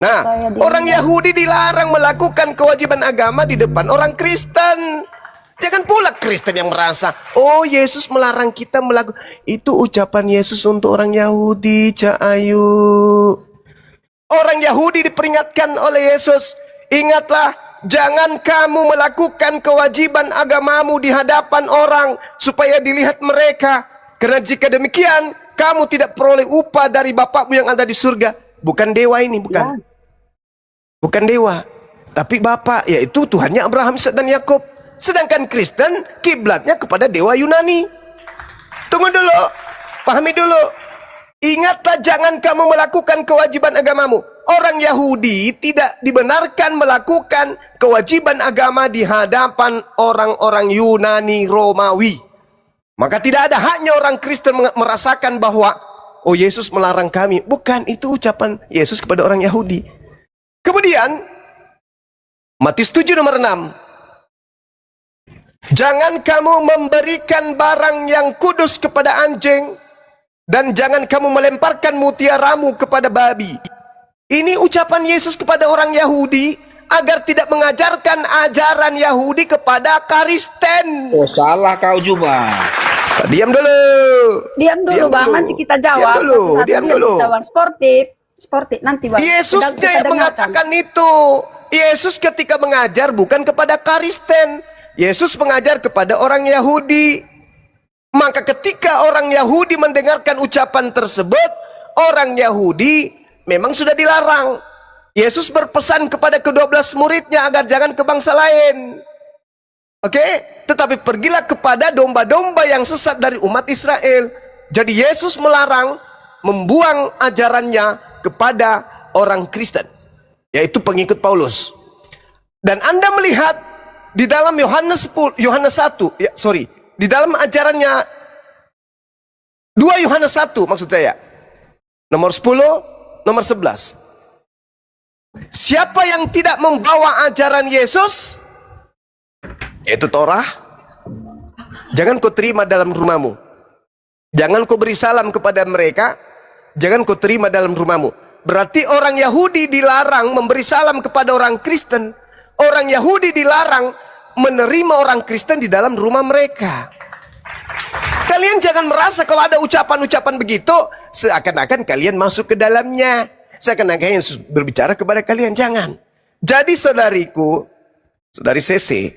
Nah,
Supaya dia
orang Yahudi dilarang melakukan kewajiban agama di depan orang Kristen. Jangan pula Kristen yang merasa, oh Yesus melarang kita melakukan. Itu ucapan Yesus untuk orang Yahudi, Cak Ayu. Orang Yahudi diperingatkan oleh Yesus, ingatlah, jangan kamu melakukan kewajiban agamamu di hadapan orang supaya dilihat mereka. Karena jika demikian, kamu tidak peroleh upah dari Bapakmu yang ada di surga. Bukan dewa ini, bukan. Bukan dewa, tapi Bapa, yaitu Tuhannya Abraham, Ishak dan Yakub. Sedangkan Kristen kiblatnya kepada dewa Yunani. Tunggu dulu, pahami dulu. Ingatlah, jangan kamu melakukan kewajiban agamamu. Orang Yahudi tidak dibenarkan melakukan kewajiban agama di hadapan orang-orang Yunani Romawi. Maka tidak ada haknya orang Kristen merasakan bahwa, oh Yesus melarang kami. Bukan, itu ucapan Yesus kepada orang Yahudi. Kemudian Matius 7 nomor 6. Jangan kamu memberikan barang yang kudus kepada anjing, dan jangan kamu melemparkan mutiaramu kepada babi. Ini ucapan Yesus kepada orang Yahudi agar tidak mengajarkan ajaran Yahudi kepada Kristen.
Oh, salah kau juga.
Diam dulu.
Diam dulu Bang, nanti kita jawab.
Diam dulu.
Kita jawab. Sportif nanti Bang.
Yesusnya
Kita
yang mengatakan itu. Yesus ketika mengajar bukan kepada Kristen. Yesus mengajar kepada orang Yahudi. Maka ketika orang Yahudi mendengarkan ucapan tersebut, orang Yahudi memang sudah dilarang. Yesus berpesan kepada ke-12 muridnya agar jangan ke bangsa lain. Oke? Tetapi pergilah kepada domba-domba yang sesat dari umat Israel. Jadi Yesus melarang membuang ajarannya kepada orang Kristen, yaitu pengikut Paulus. Dan Anda melihat di dalam Yohanes 1, di dalam ajarannya 2 Yohanes 1 maksud saya, nomor 10, nomor 11. Siapa yang tidak membawa ajaran Yesus, yaitu Torah, jangan kau terima dalam rumahmu. Jangan kau beri salam kepada mereka, jangan kau terima dalam rumahmu. Berarti orang Yahudi dilarang memberi salam kepada orang Kristen. Orang Yahudi dilarang menerima orang Kristen di dalam rumah mereka. Kalian jangan merasa kalau ada ucapan-ucapan begitu seakan-akan kalian masuk ke dalamnya, seakan-akan Yesus berbicara kepada kalian. Jangan. Jadi saudariku, saudari Sese,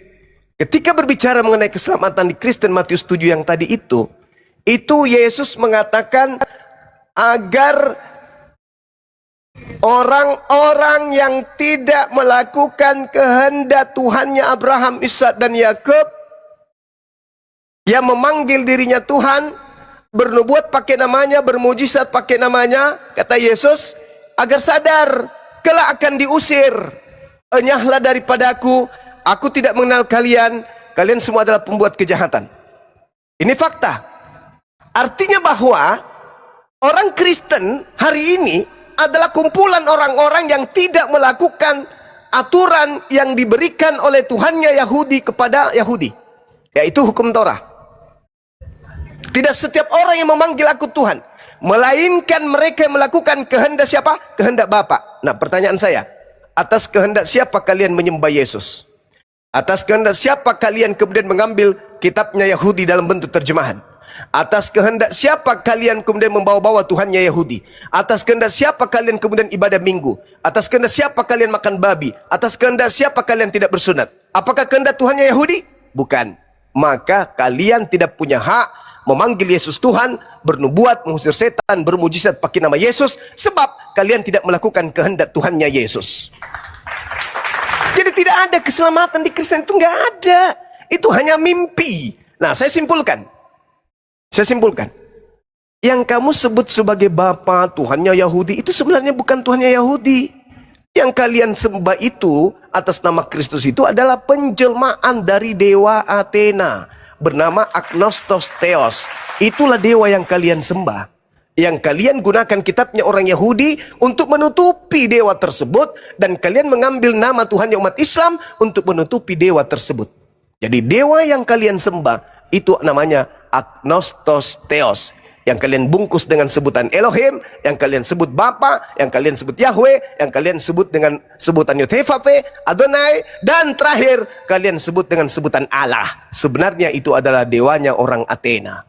ketika berbicara mengenai keselamatan di Kristen Matius 7 yang tadi itu Yesus mengatakan agar orang-orang yang tidak melakukan kehendak Tuhannya Abraham, Ishak dan Yakub, yang memanggil dirinya Tuhan, bernubuat pakai namanya, bermujizat pakai namanya, kata Yesus, agar sadar kelak akan diusir. Enyahlah daripadaku, aku tidak mengenal kalian, kalian semua adalah pembuat kejahatan. Ini fakta. Artinya bahwa orang Kristen hari ini adalah kumpulan orang-orang yang tidak melakukan aturan yang diberikan oleh Tuhannya Yahudi kepada Yahudi, yaitu hukum Torah. Tidak setiap orang yang memanggil aku Tuhan, melainkan mereka yang melakukan kehendak siapa? Kehendak Bapa. Nah, pertanyaan saya, atas kehendak siapa kalian menyembah Yesus? Atas kehendak siapa kalian kemudian mengambil kitabnya Yahudi dalam bentuk terjemahan? Atas kehendak siapa kalian kemudian membawa-bawa Tuhannya Yahudi? Atas kehendak siapa kalian kemudian ibadah minggu? Atas kehendak siapa kalian makan babi? Atas kehendak siapa kalian tidak bersunat? Apakah kehendak Tuhannya Yahudi? Bukan. Maka kalian tidak punya hak memanggil Yesus Tuhan, bernubuat, mengusir setan, bermujizat pakai nama Yesus, sebab kalian tidak melakukan kehendak Tuhannya Yesus. Jadi tidak ada keselamatan di Kristen, itu nggak ada. Itu hanya mimpi. Nah, saya simpulkan. Yang kamu sebut sebagai Bapa, Tuhannya Yahudi, itu sebenarnya bukan Tuhannya Yahudi. Yang kalian sembah itu atas nama Kristus itu adalah penjelmaan dari dewa Athena bernama Agnostos Theos. Itulah dewa yang kalian sembah. yang kalian gunakan kitabnya orang Yahudi untuk menutupi dewa tersebut, dan kalian mengambil nama Tuhan umat Islam untuk menutupi dewa tersebut. Jadi dewa yang kalian sembah itu namanya agnostos theos, yang kalian bungkus dengan sebutan Elohim, yang kalian sebut Bapa, yang kalian sebut Yahweh, yang kalian sebut dengan sebutan Yotevave, Adonai, dan terakhir kalian sebut dengan sebutan Allah. Sebenarnya itu adalah dewanya orang Athena.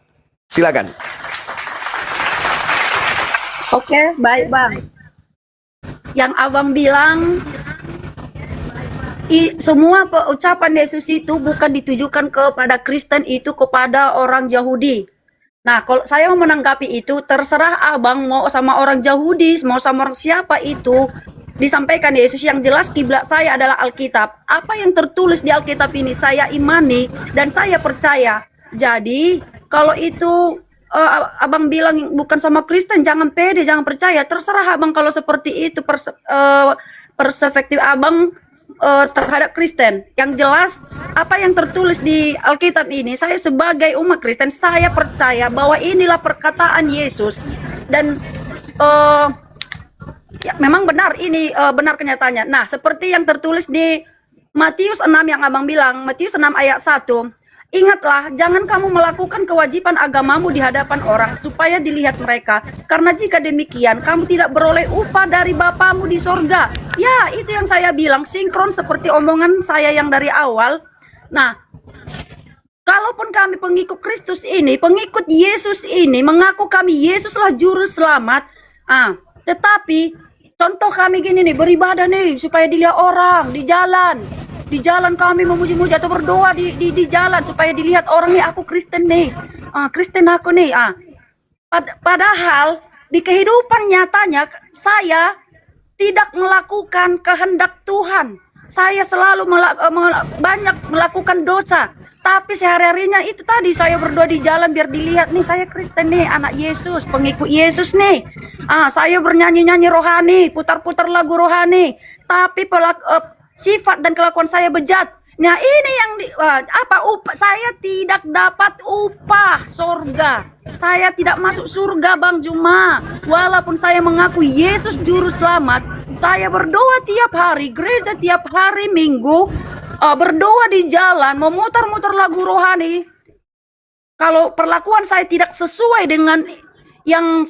Silakan.
Oke, baik Bang. Yang Abang bilang, semua ucapan Yesus itu bukan ditujukan kepada Kristen, itu kepada orang Yahudi. Nah, kalau saya mau menanggapi itu, terserah Abang mau sama orang Yahudi, mau sama orang siapa itu, disampaikan Yesus yang jelas kiblat saya adalah Alkitab. Apa yang tertulis di Alkitab ini saya imani dan saya percaya. Jadi, kalau itu Abang bilang bukan sama Kristen, jangan pede, jangan percaya. Terserah Abang kalau seperti itu perspektif Abang terhadap Kristen. Yang jelas apa yang tertulis di Alkitab ini, saya sebagai umat Kristen saya percaya bahwa inilah perkataan Yesus, dan ya, memang benar, ini benar kenyataannya. Nah, seperti yang tertulis di Matius 6 yang Abang bilang, Matius 6 ayat 1. Ingatlah, jangan kamu melakukan kewajiban agamamu di hadapan orang supaya dilihat mereka. Karena jika demikian, kamu tidak beroleh upah dari Bapamu di sorga. Ya, itu yang saya bilang, sinkron seperti omongan saya yang dari awal. Nah, kalaupun kami pengikut Kristus ini, pengikut Yesus ini, mengaku kami Yesuslah juru selamat. Tetapi, contoh kami gini nih, beribadah nih, supaya dilihat orang di jalan. Di jalan kami memuji-muji atau berdoa di jalan supaya dilihat orang nih, aku Kristen nih, Kristen aku nih. Padahal di kehidupan nyatanya saya tidak melakukan kehendak Tuhan. Saya selalu banyak melakukan dosa. Tapi sehari-harinya itu tadi saya berdoa di jalan biar dilihat nih, saya Kristen nih, anak Yesus, pengikut Yesus nih. Saya bernyanyi-nyanyi rohani, putar-putar lagu rohani. Tapi sifat dan kelakuan saya bejat. Nah, ini yang saya tidak dapat upah surga. Saya tidak masuk surga, Bang Juma. Walaupun saya mengaku Yesus juru selamat, saya berdoa tiap hari, gereja tiap hari Minggu, berdoa di jalan, memutar-mutar lagu rohani. Kalau perlakuan saya tidak sesuai dengan yang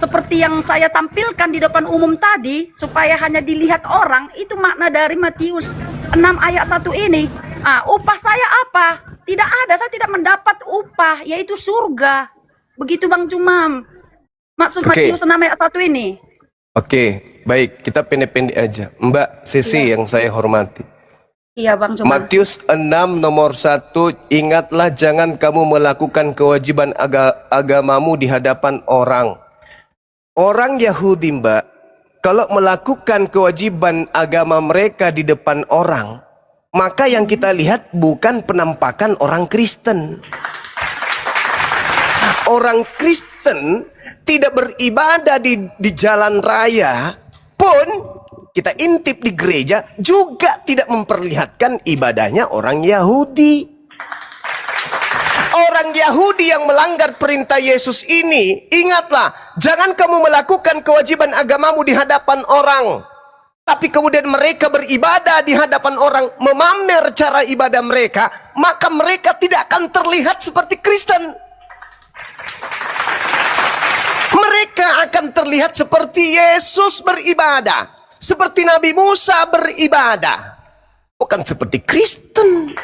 seperti yang saya tampilkan di depan umum tadi, supaya hanya dilihat orang, itu makna dari Matius 6 ayat 1 ini. Upah saya apa? Tidak ada, saya tidak mendapat upah, yaitu surga. Begitu Bang Jumam. Maksud Matius 6 ayat 1 ini.
Oke, baik, kita pendek-pendek aja. Mbak Sesi yang saya hormati.
Iya Bang Jumam.
Matius 6 nomor 1, ingatlah jangan kamu melakukan kewajiban agamamu di hadapan orang. Orang Yahudi, Mbak, kalau melakukan kewajiban agama mereka di depan orang, maka yang kita lihat bukan penampakan orang Kristen. Orang Kristen tidak beribadah di jalan raya pun, kita intip di gereja juga tidak memperlihatkan ibadahnya orang Yahudi. Orang Yahudi yang melanggar perintah Yesus ini, ingatlah, jangan kamu melakukan kewajiban agamamu di hadapan orang. Tapi kemudian mereka beribadah di hadapan orang, memamer cara ibadah mereka, maka mereka tidak akan terlihat seperti Kristen. Mereka akan terlihat seperti Yesus beribadah, seperti Nabi Musa beribadah, bukan seperti Kristen.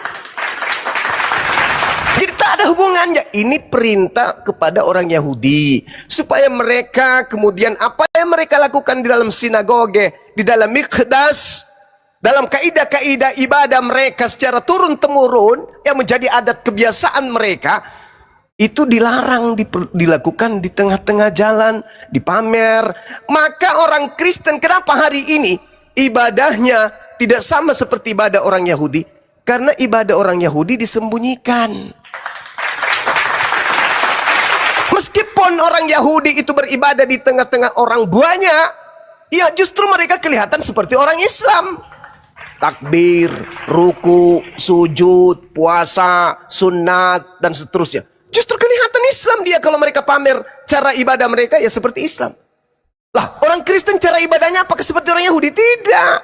Jadi tak ada hubungannya. Ini perintah kepada orang Yahudi, supaya mereka kemudian apa yang mereka lakukan di dalam sinagoge, di dalam mikdas, dalam kaidah-kaidah ibadah mereka secara turun-temurun yang menjadi adat kebiasaan mereka, itu dilarang dilakukan di tengah-tengah jalan, dipamer. Maka orang Kristen kenapa hari ini ibadahnya tidak sama seperti ibadah orang Yahudi? Karena ibadah orang Yahudi disembunyikan. Meskipun orang Yahudi itu beribadah di tengah-tengah orang banyak, ya justru mereka kelihatan seperti orang Islam. Takbir, ruku, sujud, puasa, sunat, dan seterusnya. Justru kelihatan Islam dia kalau mereka pamer cara ibadah mereka ya seperti Islam. Lah, orang Kristen cara ibadahnya apakah seperti orang Yahudi? Tidak.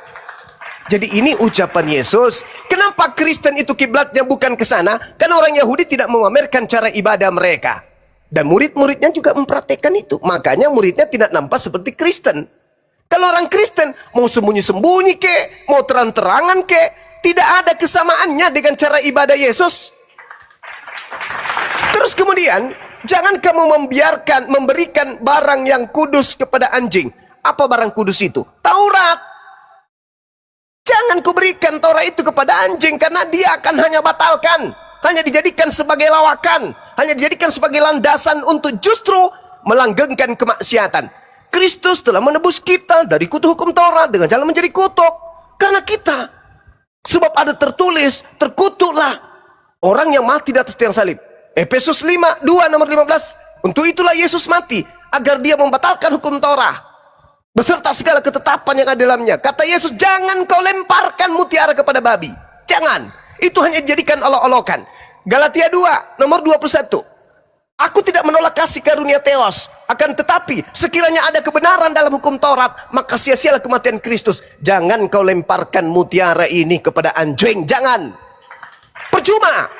Jadi ini ucapan Yesus. Kenapa Kristen itu kiblatnya bukan ke sana? Karena orang Yahudi tidak memamerkan cara ibadah mereka. Dan murid-muridnya juga mempraktekkan itu. Makanya muridnya tidak nampak seperti Kristen. Kalau orang Kristen mau sembunyi-sembunyi ke, mau terang-terangan ke, tidak ada kesamaannya dengan cara ibadah Yesus. Terus kemudian, jangan kamu memberikan barang yang kudus kepada anjing. Apa barang kudus itu? Taurat. Jangan kuberikan Taurat itu kepada anjing, karena dia akan hanya batalkan, hanya dijadikan sebagai lawakan, hanya dijadikan sebagai landasan untuk justru melanggengkan kemaksiatan. Kristus telah menebus kita dari kutuk hukum Taurat dengan jalan menjadi kutuk karena kita. Sebab ada tertulis, terkutuklah orang yang mati di atas tiang salib. Efesus 5:2 nomor 15. Untuk itulah Yesus mati, agar dia membatalkan hukum Taurat beserta segala ketetapan yang ada dalamnya. Kata Yesus, jangan kau lemparkan mutiara kepada babi. Jangan. Itu hanya dijadikan olok-olokan. Galatia 2 nomor 21. Aku tidak menolak kasih karunia Theos, akan tetapi sekiranya ada kebenaran dalam hukum Taurat, maka sia-sialah kematian Kristus. Jangan kau lemparkan mutiara ini kepada anjing. Jangan. Percuma.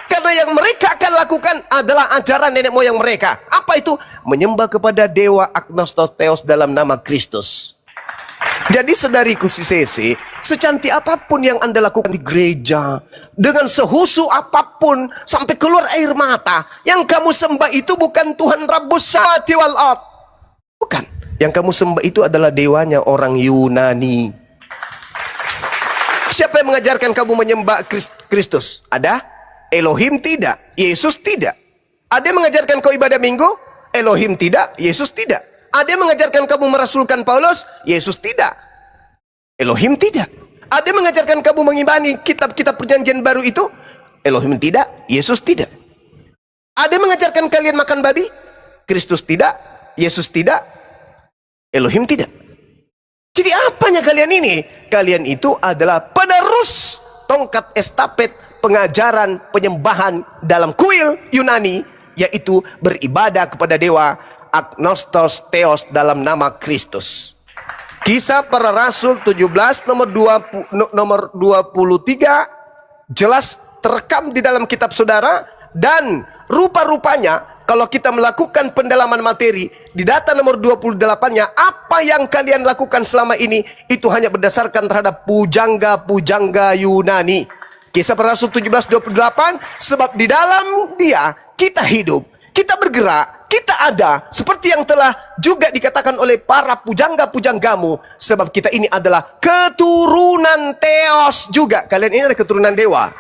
Karena yang mereka akan lakukan adalah ajaran nenek moyang mereka. Apa itu? Menyembah kepada dewa agnostos Theos dalam nama Kristus. Jadi saudariku si Sese, secantik apapun yang Anda lakukan di gereja, dengan sehusu apapun sampai keluar air mata, yang kamu sembah itu bukan Tuhan Rabbus Samawati wal Ard. Bukan. Yang kamu sembah itu adalah dewanya orang Yunani. Siapa yang mengajarkan kamu menyembah Kristus? Ada? Elohim tidak, Yesus tidak. Ada yang mengajarkan kau ibadah minggu? Elohim tidak, Yesus tidak. Ada yang mengajarkan kamu merasulkan Paulus? Yesus tidak. Elohim tidak. Ada yang mengajarkan kamu mengimani kitab-kitab perjanjian baru itu? Elohim tidak, Yesus tidak. Ada yang mengajarkan kalian makan babi? Kristus tidak, Yesus tidak, Elohim tidak. Jadi apanya kalian ini? Kalian itu adalah penerus tongkat estafet pengajaran penyembahan dalam kuil Yunani, yaitu beribadah kepada dewa agnostos Theos dalam nama Kristus. Kisah Para Rasul 17 nomor 23 jelas terekam di dalam kitab saudara, dan rupa-rupanya kalau kita melakukan pendalaman materi di data nomor 28-nya, apa yang kalian lakukan selama ini itu hanya berdasarkan terhadap pujangga-pujangga Yunani. Kisah Para Rasul 17:28, sebab di dalam dia kita hidup, kita bergerak, kita ada, seperti yang telah juga dikatakan oleh para pujangga-pujanggamu, sebab kita ini adalah keturunan Theos juga. Kalian ini adalah keturunan dewa.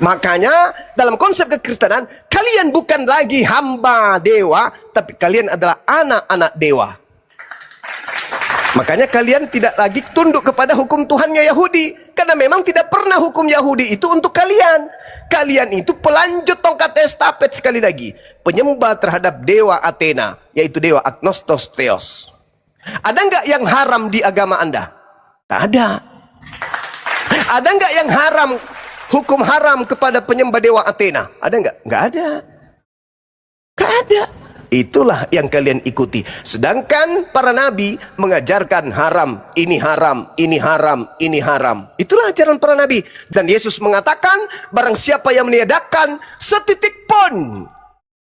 Makanya dalam konsep kekristenan, kalian bukan lagi hamba dewa, tapi kalian adalah anak-anak dewa. Makanya kalian tidak lagi tunduk kepada hukum Tuhannya Yahudi, karena memang tidak pernah hukum Yahudi itu untuk kalian. Kalian itu pelanjut tongkat estafet, sekali lagi penyembah terhadap dewa Athena, yaitu dewa agnostos Theos. Ada nggak yang haram di agama Anda? Tak ada. Ada nggak yang haram, hukum haram kepada penyembah dewa Athena? Ada nggak? Nggak ada. Nggak ada. Itulah yang kalian ikuti. Sedangkan para nabi mengajarkan haram, ini haram, ini haram, ini haram. Itulah ajaran para nabi. Dan Yesus mengatakan, barang siapa yang meniadakan setitik pun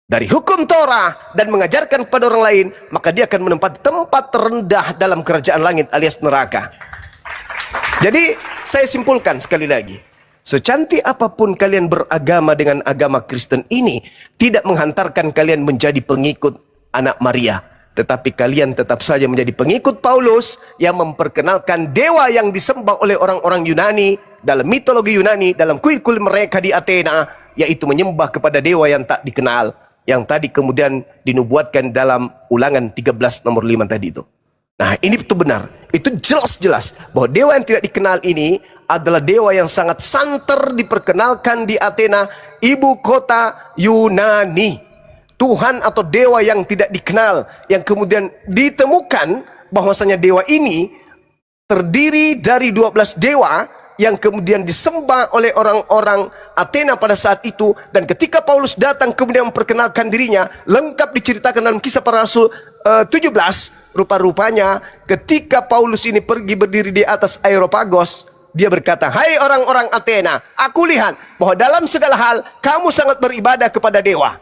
dari hukum Torah dan mengajarkan kepada orang lain, maka dia akan menempati tempat terendah dalam kerajaan langit alias neraka. Jadi saya simpulkan sekali lagi, secantik apapun kalian beragama dengan agama Kristen ini, tidak menghantarkan kalian menjadi pengikut anak Maria, tetapi kalian tetap saja menjadi pengikut Paulus yang memperkenalkan dewa yang disembah oleh orang-orang Yunani dalam mitologi Yunani, dalam kuil-kuil mereka di Athena, yaitu menyembah kepada dewa yang tak dikenal, yang tadi kemudian dinubuatkan dalam Ulangan 13 nomor 5 tadi itu. Nah, ini itu benar. Itu jelas-jelas bahwa dewa yang tidak dikenal ini adalah dewa yang sangat santer diperkenalkan di Athena, ibu kota Yunani. Tuhan atau dewa yang tidak dikenal, yang kemudian ditemukan bahwasanya dewa ini terdiri dari 12 dewa yang kemudian disembah oleh orang-orang Athena pada saat itu. Dan ketika Paulus datang kemudian memperkenalkan dirinya, lengkap diceritakan dalam Kisah Para Rasul 17, rupa-rupanya ketika Paulus ini pergi berdiri di atas Areopagos, dia berkata, "Hai orang-orang Athena, aku lihat bahwa dalam segala hal kamu sangat beribadah kepada dewa.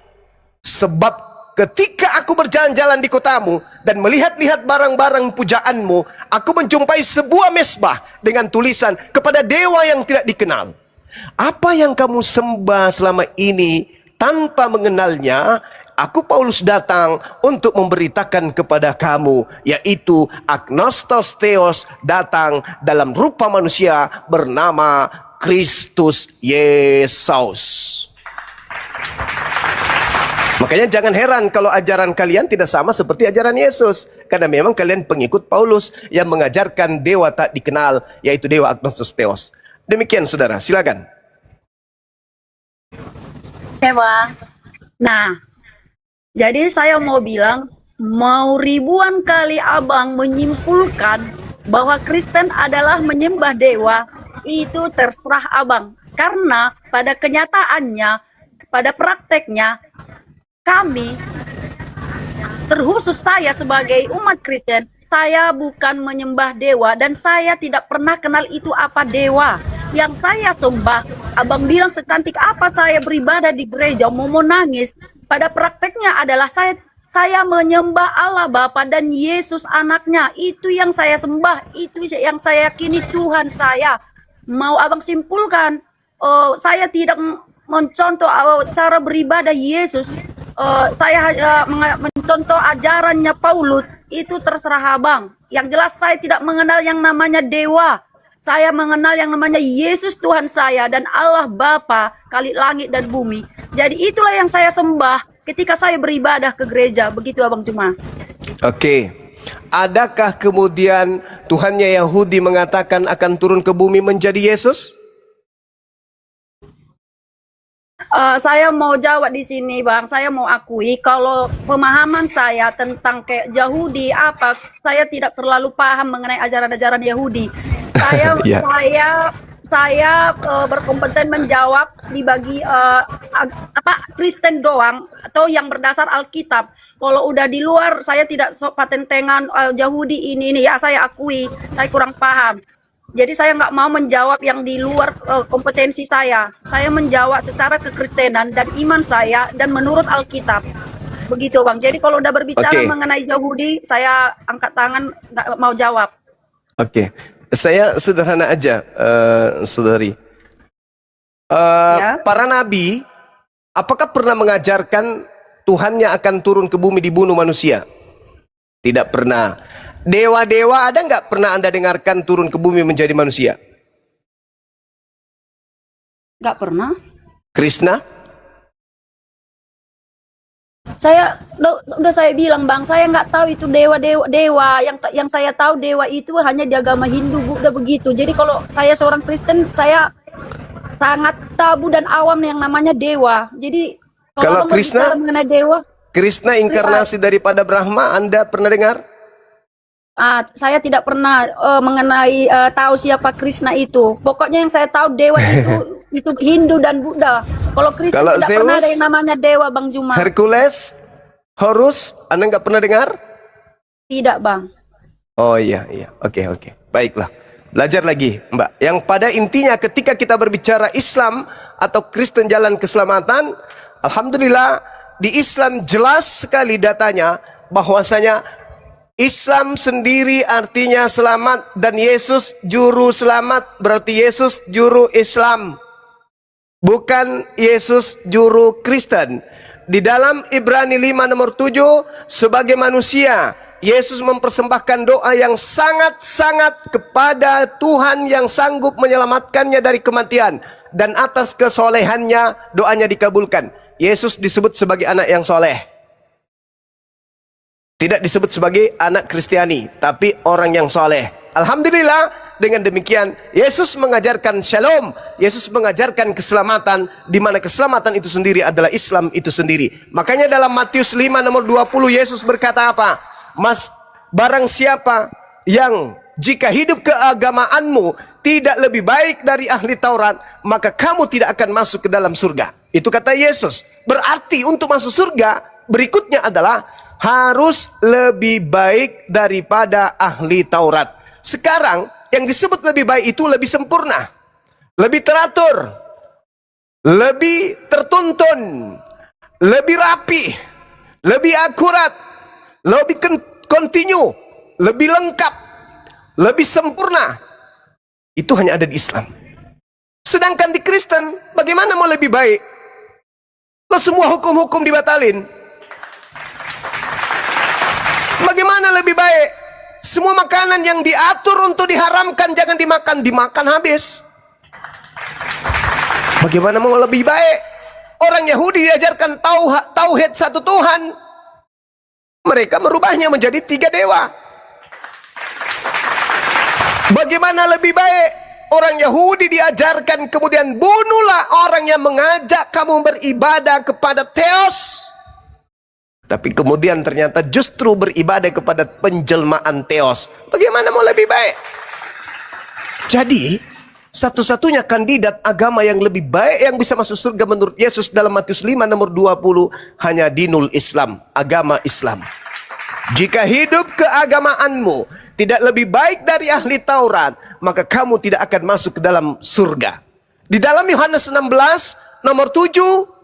Sebab ketika aku berjalan-jalan di kotamu dan melihat-lihat barang-barang pujaanmu, aku menjumpai sebuah mesbah dengan tulisan kepada dewa yang tidak dikenal. Apa yang kamu sembah selama ini tanpa mengenalnya, aku Paulus datang untuk memberitakan kepada kamu, yaitu Agnostos Theos datang dalam rupa manusia bernama Kristus Yesus." Makanya jangan heran kalau ajaran kalian tidak sama seperti ajaran Yesus. Karena memang kalian pengikut Paulus yang mengajarkan dewa tak dikenal, yaitu dewa Agnostos Theos. Demikian saudara, silakan.
Dewa. Nah, jadi saya mau bilang, mau ribuan kali abang menyimpulkan bahwa Kristen adalah menyembah dewa, itu terserah abang. Karena pada kenyataannya, pada prakteknya, kami, terkhusus saya sebagai umat Kristen, saya bukan menyembah dewa dan saya tidak pernah kenal itu apa dewa. Yang saya sembah, abang bilang secantik apa saya beribadah di gereja, mau nangis. Pada prakteknya adalah saya menyembah Allah Bapa dan Yesus anaknya. Itu yang saya sembah, itu yang saya yakini Tuhan saya. Mau abang simpulkan, saya tidak mencontoh cara beribadah Yesus. Saya mencontoh ajarannya Paulus, itu terserah abang. Yang jelas saya tidak mengenal yang namanya dewa. Saya mengenal yang namanya Yesus Tuhan saya dan Allah Bapa kali langit dan bumi. Jadi itulah yang saya sembah ketika saya beribadah ke gereja. Begitu abang Cuma.
Oke. Adakah kemudian Tuhannya Yahudi mengatakan akan turun ke bumi menjadi Yesus?
Saya mau jawab di sini bang, saya mau akui kalau pemahaman saya tentang kayak Yahudi apa, saya tidak terlalu paham mengenai ajaran-ajaran Yahudi. Saya
Yeah.
saya berkompeten menjawab di bagi Kristen doang atau yang berdasar Alkitab. Kalau udah di luar saya tidak patentengan Yahudi ini ya, saya akui saya kurang paham. Jadi saya nggak mau menjawab yang di luar kompetensi saya. Saya menjawab secara kekristenan dan iman saya dan menurut Alkitab. Begitu bang. Jadi kalau udah berbicara mengenai Yahudi, saya angkat tangan nggak mau jawab.
Oke. Saya sederhana aja, saudari. Para nabi, apakah pernah mengajarkan Tuhannya akan turun ke bumi dibunuh manusia? Tidak pernah. Dewa-dewa ada nggak pernah Anda dengarkan turun ke bumi menjadi manusia?
Nggak pernah.
Krishna?
Saya udah saya bilang bang, saya nggak tahu itu dewa. Yang saya tahu dewa itu hanya di agama Hindu, Buddha begitu. Jadi kalau saya seorang Kristen, saya sangat tabu dan awam yang namanya dewa. Jadi
kalau Krishna
mengenai dewa,
Krishna inkarnasi daripada Brahma, Anda pernah dengar?
Saya tidak pernah mengenai tahu siapa Krishna itu. Pokoknya yang saya tahu dewa itu Hindu dan Buddha. Kalau Krishna tidak
Zeus,
pernah ada yang namanya dewa bang Juma.
Hercules, Horus, Anda nggak pernah dengar?
Tidak bang.
Oh iya, oke, baiklah. Belajar lagi Mbak. Yang pada intinya ketika kita berbicara Islam atau Kristen jalan keselamatan, alhamdulillah di Islam jelas sekali datanya bahwasanya Islam sendiri artinya selamat dan Yesus juru selamat, berarti Yesus juru Islam, bukan Yesus juru Kristen. Di dalam Ibrani 5 nomor 7, sebagai manusia Yesus mempersembahkan doa yang sangat-sangat kepada Tuhan yang sanggup menyelamatkannya dari kematian, dan atas kesolehannya doanya dikabulkan. Yesus disebut sebagai anak yang soleh, tidak disebut sebagai anak Kristiani, tapi orang yang soleh. Alhamdulillah, dengan demikian Yesus mengajarkan shalom, Yesus mengajarkan keselamatan, di mana keselamatan itu sendiri adalah Islam itu sendiri. Makanya dalam Matius 5 nomor 20 Yesus berkata apa? Barang siapa yang jika hidup keagamaanmu tidak lebih baik dari ahli Taurat, maka kamu tidak akan masuk ke dalam surga. Itu kata Yesus. Berarti untuk masuk surga berikutnya adalah harus lebih baik daripada ahli Taurat. Sekarang yang disebut lebih baik itu lebih sempurna, lebih teratur, lebih tertuntun, lebih rapi, lebih akurat, lebih kontinu, lebih lengkap, lebih sempurna. Itu hanya ada di Islam. Sedangkan di Kristen, bagaimana mau lebih baik? Lo semua hukum-hukum dibatalin. Bagaimana lebih baik? Semua makanan yang diatur untuk diharamkan jangan dimakan, dimakan habis. Bagaimana mau lebih baik? Orang Yahudi diajarkan tauhid satu Tuhan. Mereka merubahnya menjadi 3 dewa. Bagaimana lebih baik? Orang Yahudi diajarkan kemudian bunuhlah orang yang mengajak kamu beribadah kepada Theos. Tapi kemudian ternyata justru beribadah kepada penjelmaan Theos. Bagaimana mau lebih baik? Jadi, satu-satunya kandidat agama yang lebih baik yang bisa masuk surga menurut Yesus dalam Matius 5 nomor 20 hanya dinul Islam, agama Islam. Jika hidup keagamaanmu tidak lebih baik dari ahli Taurat, maka kamu tidak akan masuk ke dalam surga. Di dalam Yohanes 16 nomor 7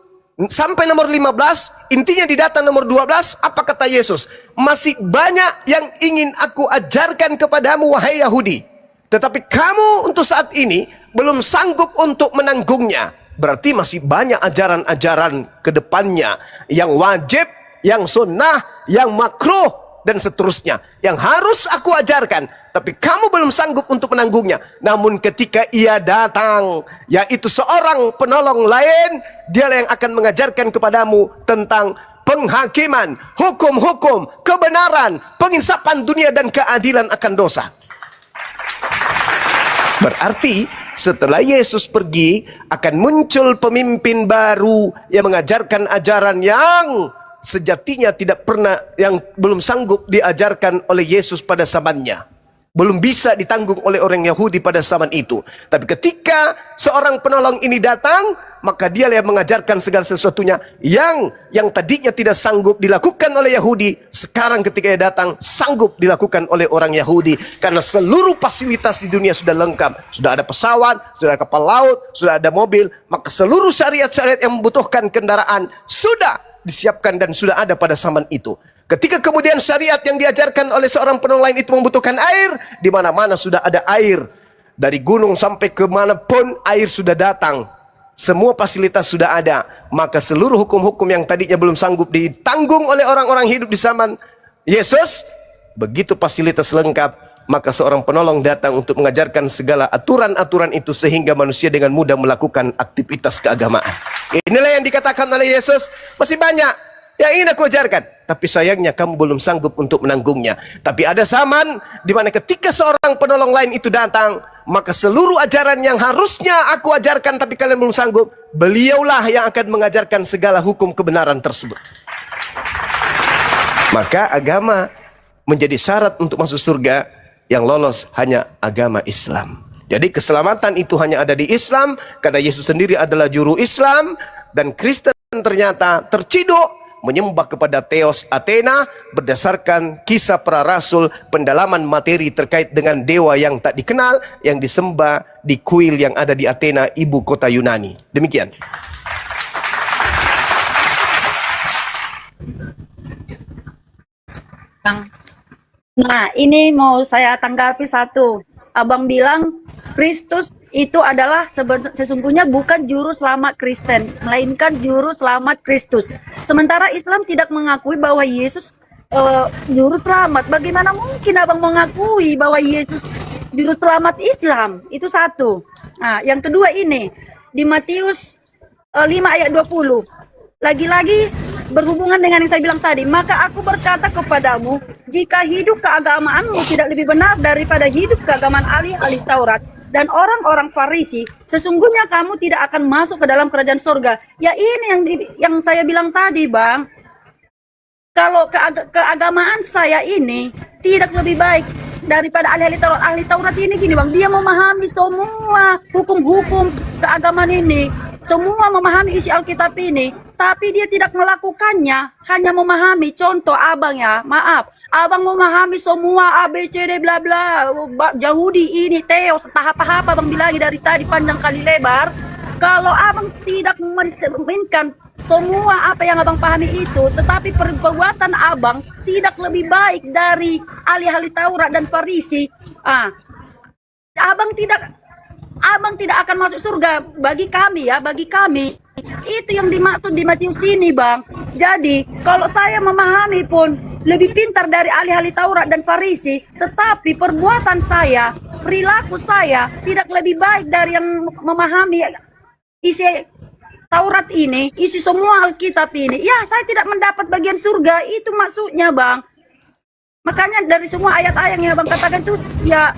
sampai nomor 15, intinya di data nomor 12, apa kata Yesus? Masih banyak yang ingin aku ajarkan kepadamu wahai Yahudi, tetapi kamu untuk saat ini belum sanggup untuk menanggungnya. Berarti masih banyak ajaran-ajaran ke depannya yang wajib, yang sunnah, yang makruh, dan seterusnya yang harus aku ajarkan, tapi kamu belum sanggup untuk menanggungnya. Namun ketika ia datang, yaitu seorang penolong lain, dialah yang akan mengajarkan kepadamu tentang penghakiman, hukum-hukum, kebenaran, penginsapan dunia dan keadilan akan dosa. Berarti setelah Yesus pergi akan muncul pemimpin baru yang mengajarkan ajaran yang sejatinya tidak pernah, yang belum sanggup diajarkan oleh Yesus pada zamannya, belum bisa ditanggung oleh orang Yahudi pada zaman itu. Tapi ketika seorang penolong ini datang, maka dia yang mengajarkan segala sesuatunya yang tadinya tidak sanggup dilakukan oleh Yahudi, sekarang ketika dia datang sanggup dilakukan oleh orang Yahudi, karena seluruh fasilitas di dunia sudah lengkap. Sudah ada pesawat, sudah ada kapal laut, sudah ada mobil, maka seluruh syariat-syariat yang membutuhkan kendaraan sudah disiapkan dan sudah ada pada zaman itu. Ketika kemudian syariat yang diajarkan oleh seorang penolong lain itu membutuhkan air, di mana-mana sudah ada air. Dari gunung sampai ke manapun air sudah datang. Semua fasilitas sudah ada. Maka seluruh hukum-hukum yang tadinya belum sanggup ditanggung oleh orang-orang hidup di zaman Yesus, begitu fasilitas lengkap, maka seorang penolong datang untuk mengajarkan segala aturan-aturan itu sehingga manusia dengan mudah melakukan aktivitas keagamaan. Inilah yang dikatakan oleh Yesus, masih banyak yang ingin aku ajarkan, tapi sayangnya kamu belum sanggup untuk menanggungnya. Tapi ada zaman di mana ketika seorang penolong lain itu datang, maka seluruh ajaran yang harusnya aku ajarkan tapi kalian belum sanggup, beliaulah yang akan mengajarkan segala hukum kebenaran tersebut. Maka agama menjadi syarat untuk masuk surga. Yang lolos hanya agama Islam. Jadi keselamatan itu hanya ada di Islam, karena Yesus sendiri adalah juru Islam. Dan Kristen ternyata terciduk menyembah kepada Theos Athena berdasarkan kisah para rasul, pendalaman materi terkait dengan dewa yang tak dikenal yang disembah di kuil yang ada di Athena, ibu kota Yunani. Demikian.
Nah, ini mau saya tanggapi satu. Abang bilang Kristus itu adalah sesungguhnya bukan juru selamat Kristen, melainkan juru selamat Kristus. Sementara Islam tidak mengakui bahwa Yesus juru selamat. Bagaimana mungkin abang mengakui bahwa Yesus juru selamat Islam? Itu satu. Nah, yang kedua ini di Matius 5 ayat 20. Lagi-lagi berhubungan dengan yang saya bilang tadi, maka aku berkata kepadamu, jika hidup keagamaanmu tidak lebih benar daripada hidup keagamaan ahli-ahli Taurat dan orang-orang Farisi, sesungguhnya kamu tidak akan masuk ke dalam kerajaan surga. Ya ini yang saya bilang tadi, Bang. Kalau keagamaan saya ini tidak lebih baik daripada ahli Taurat ini gini bang, dia memahami semua hukum-hukum keagamaan ini, semua memahami isi Alkitab ini, tapi dia tidak melakukannya, hanya memahami. Contoh abang ya, maaf, abang memahami semua ABCD bla bla, Yahudi ini, Teos, tahap-tahap abang bilangin dari tadi panjang kali lebar. Kalau abang tidak mencerminkan semua apa yang abang pahami itu, tetapi perbuatan abang tidak lebih baik dari ahli-ahli Taurat dan Farisi, abang tidak akan masuk surga. Bagi kami ya, bagi kami itu yang dimaksud di Matius ini bang. Jadi kalau saya memahami pun lebih pintar dari ahli-ahli Taurat dan Farisi, tetapi perbuatan saya, perilaku saya tidak lebih baik dari yang memahami isi Taurat ini, isi semua Alkitab ini, ya saya tidak mendapat bagian surga. Itu maksudnya bang. Makanya dari semua ayat-ayat yang abang katakan itu ya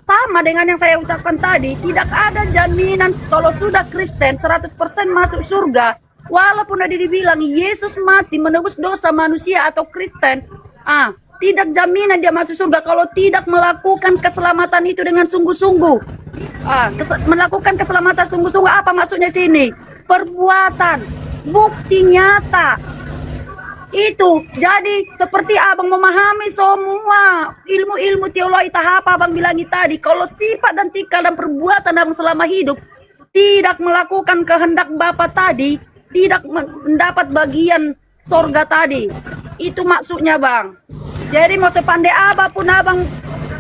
sama dengan yang saya ucapkan tadi. Tidak ada jaminan kalau sudah Kristen 100% masuk surga. Walaupun ada dibilang Yesus mati menebus dosa manusia atau Kristen, tidak jaminan dia masuk surga kalau tidak melakukan keselamatan itu dengan sungguh-sungguh. Melakukan keselamatan sungguh-sungguh, apa maksudnya sini? Perbuatan, bukti nyata. Itu jadi seperti abang memahami semua ilmu-ilmu teologi tahap abang bilangi tadi. Kalau sifat dan tingkah dan perbuatan abang selama hidup tidak melakukan kehendak Bapa tadi, tidak mendapat bagian sorga tadi. Itu maksudnya bang. Jadi mau sepandai apapun abang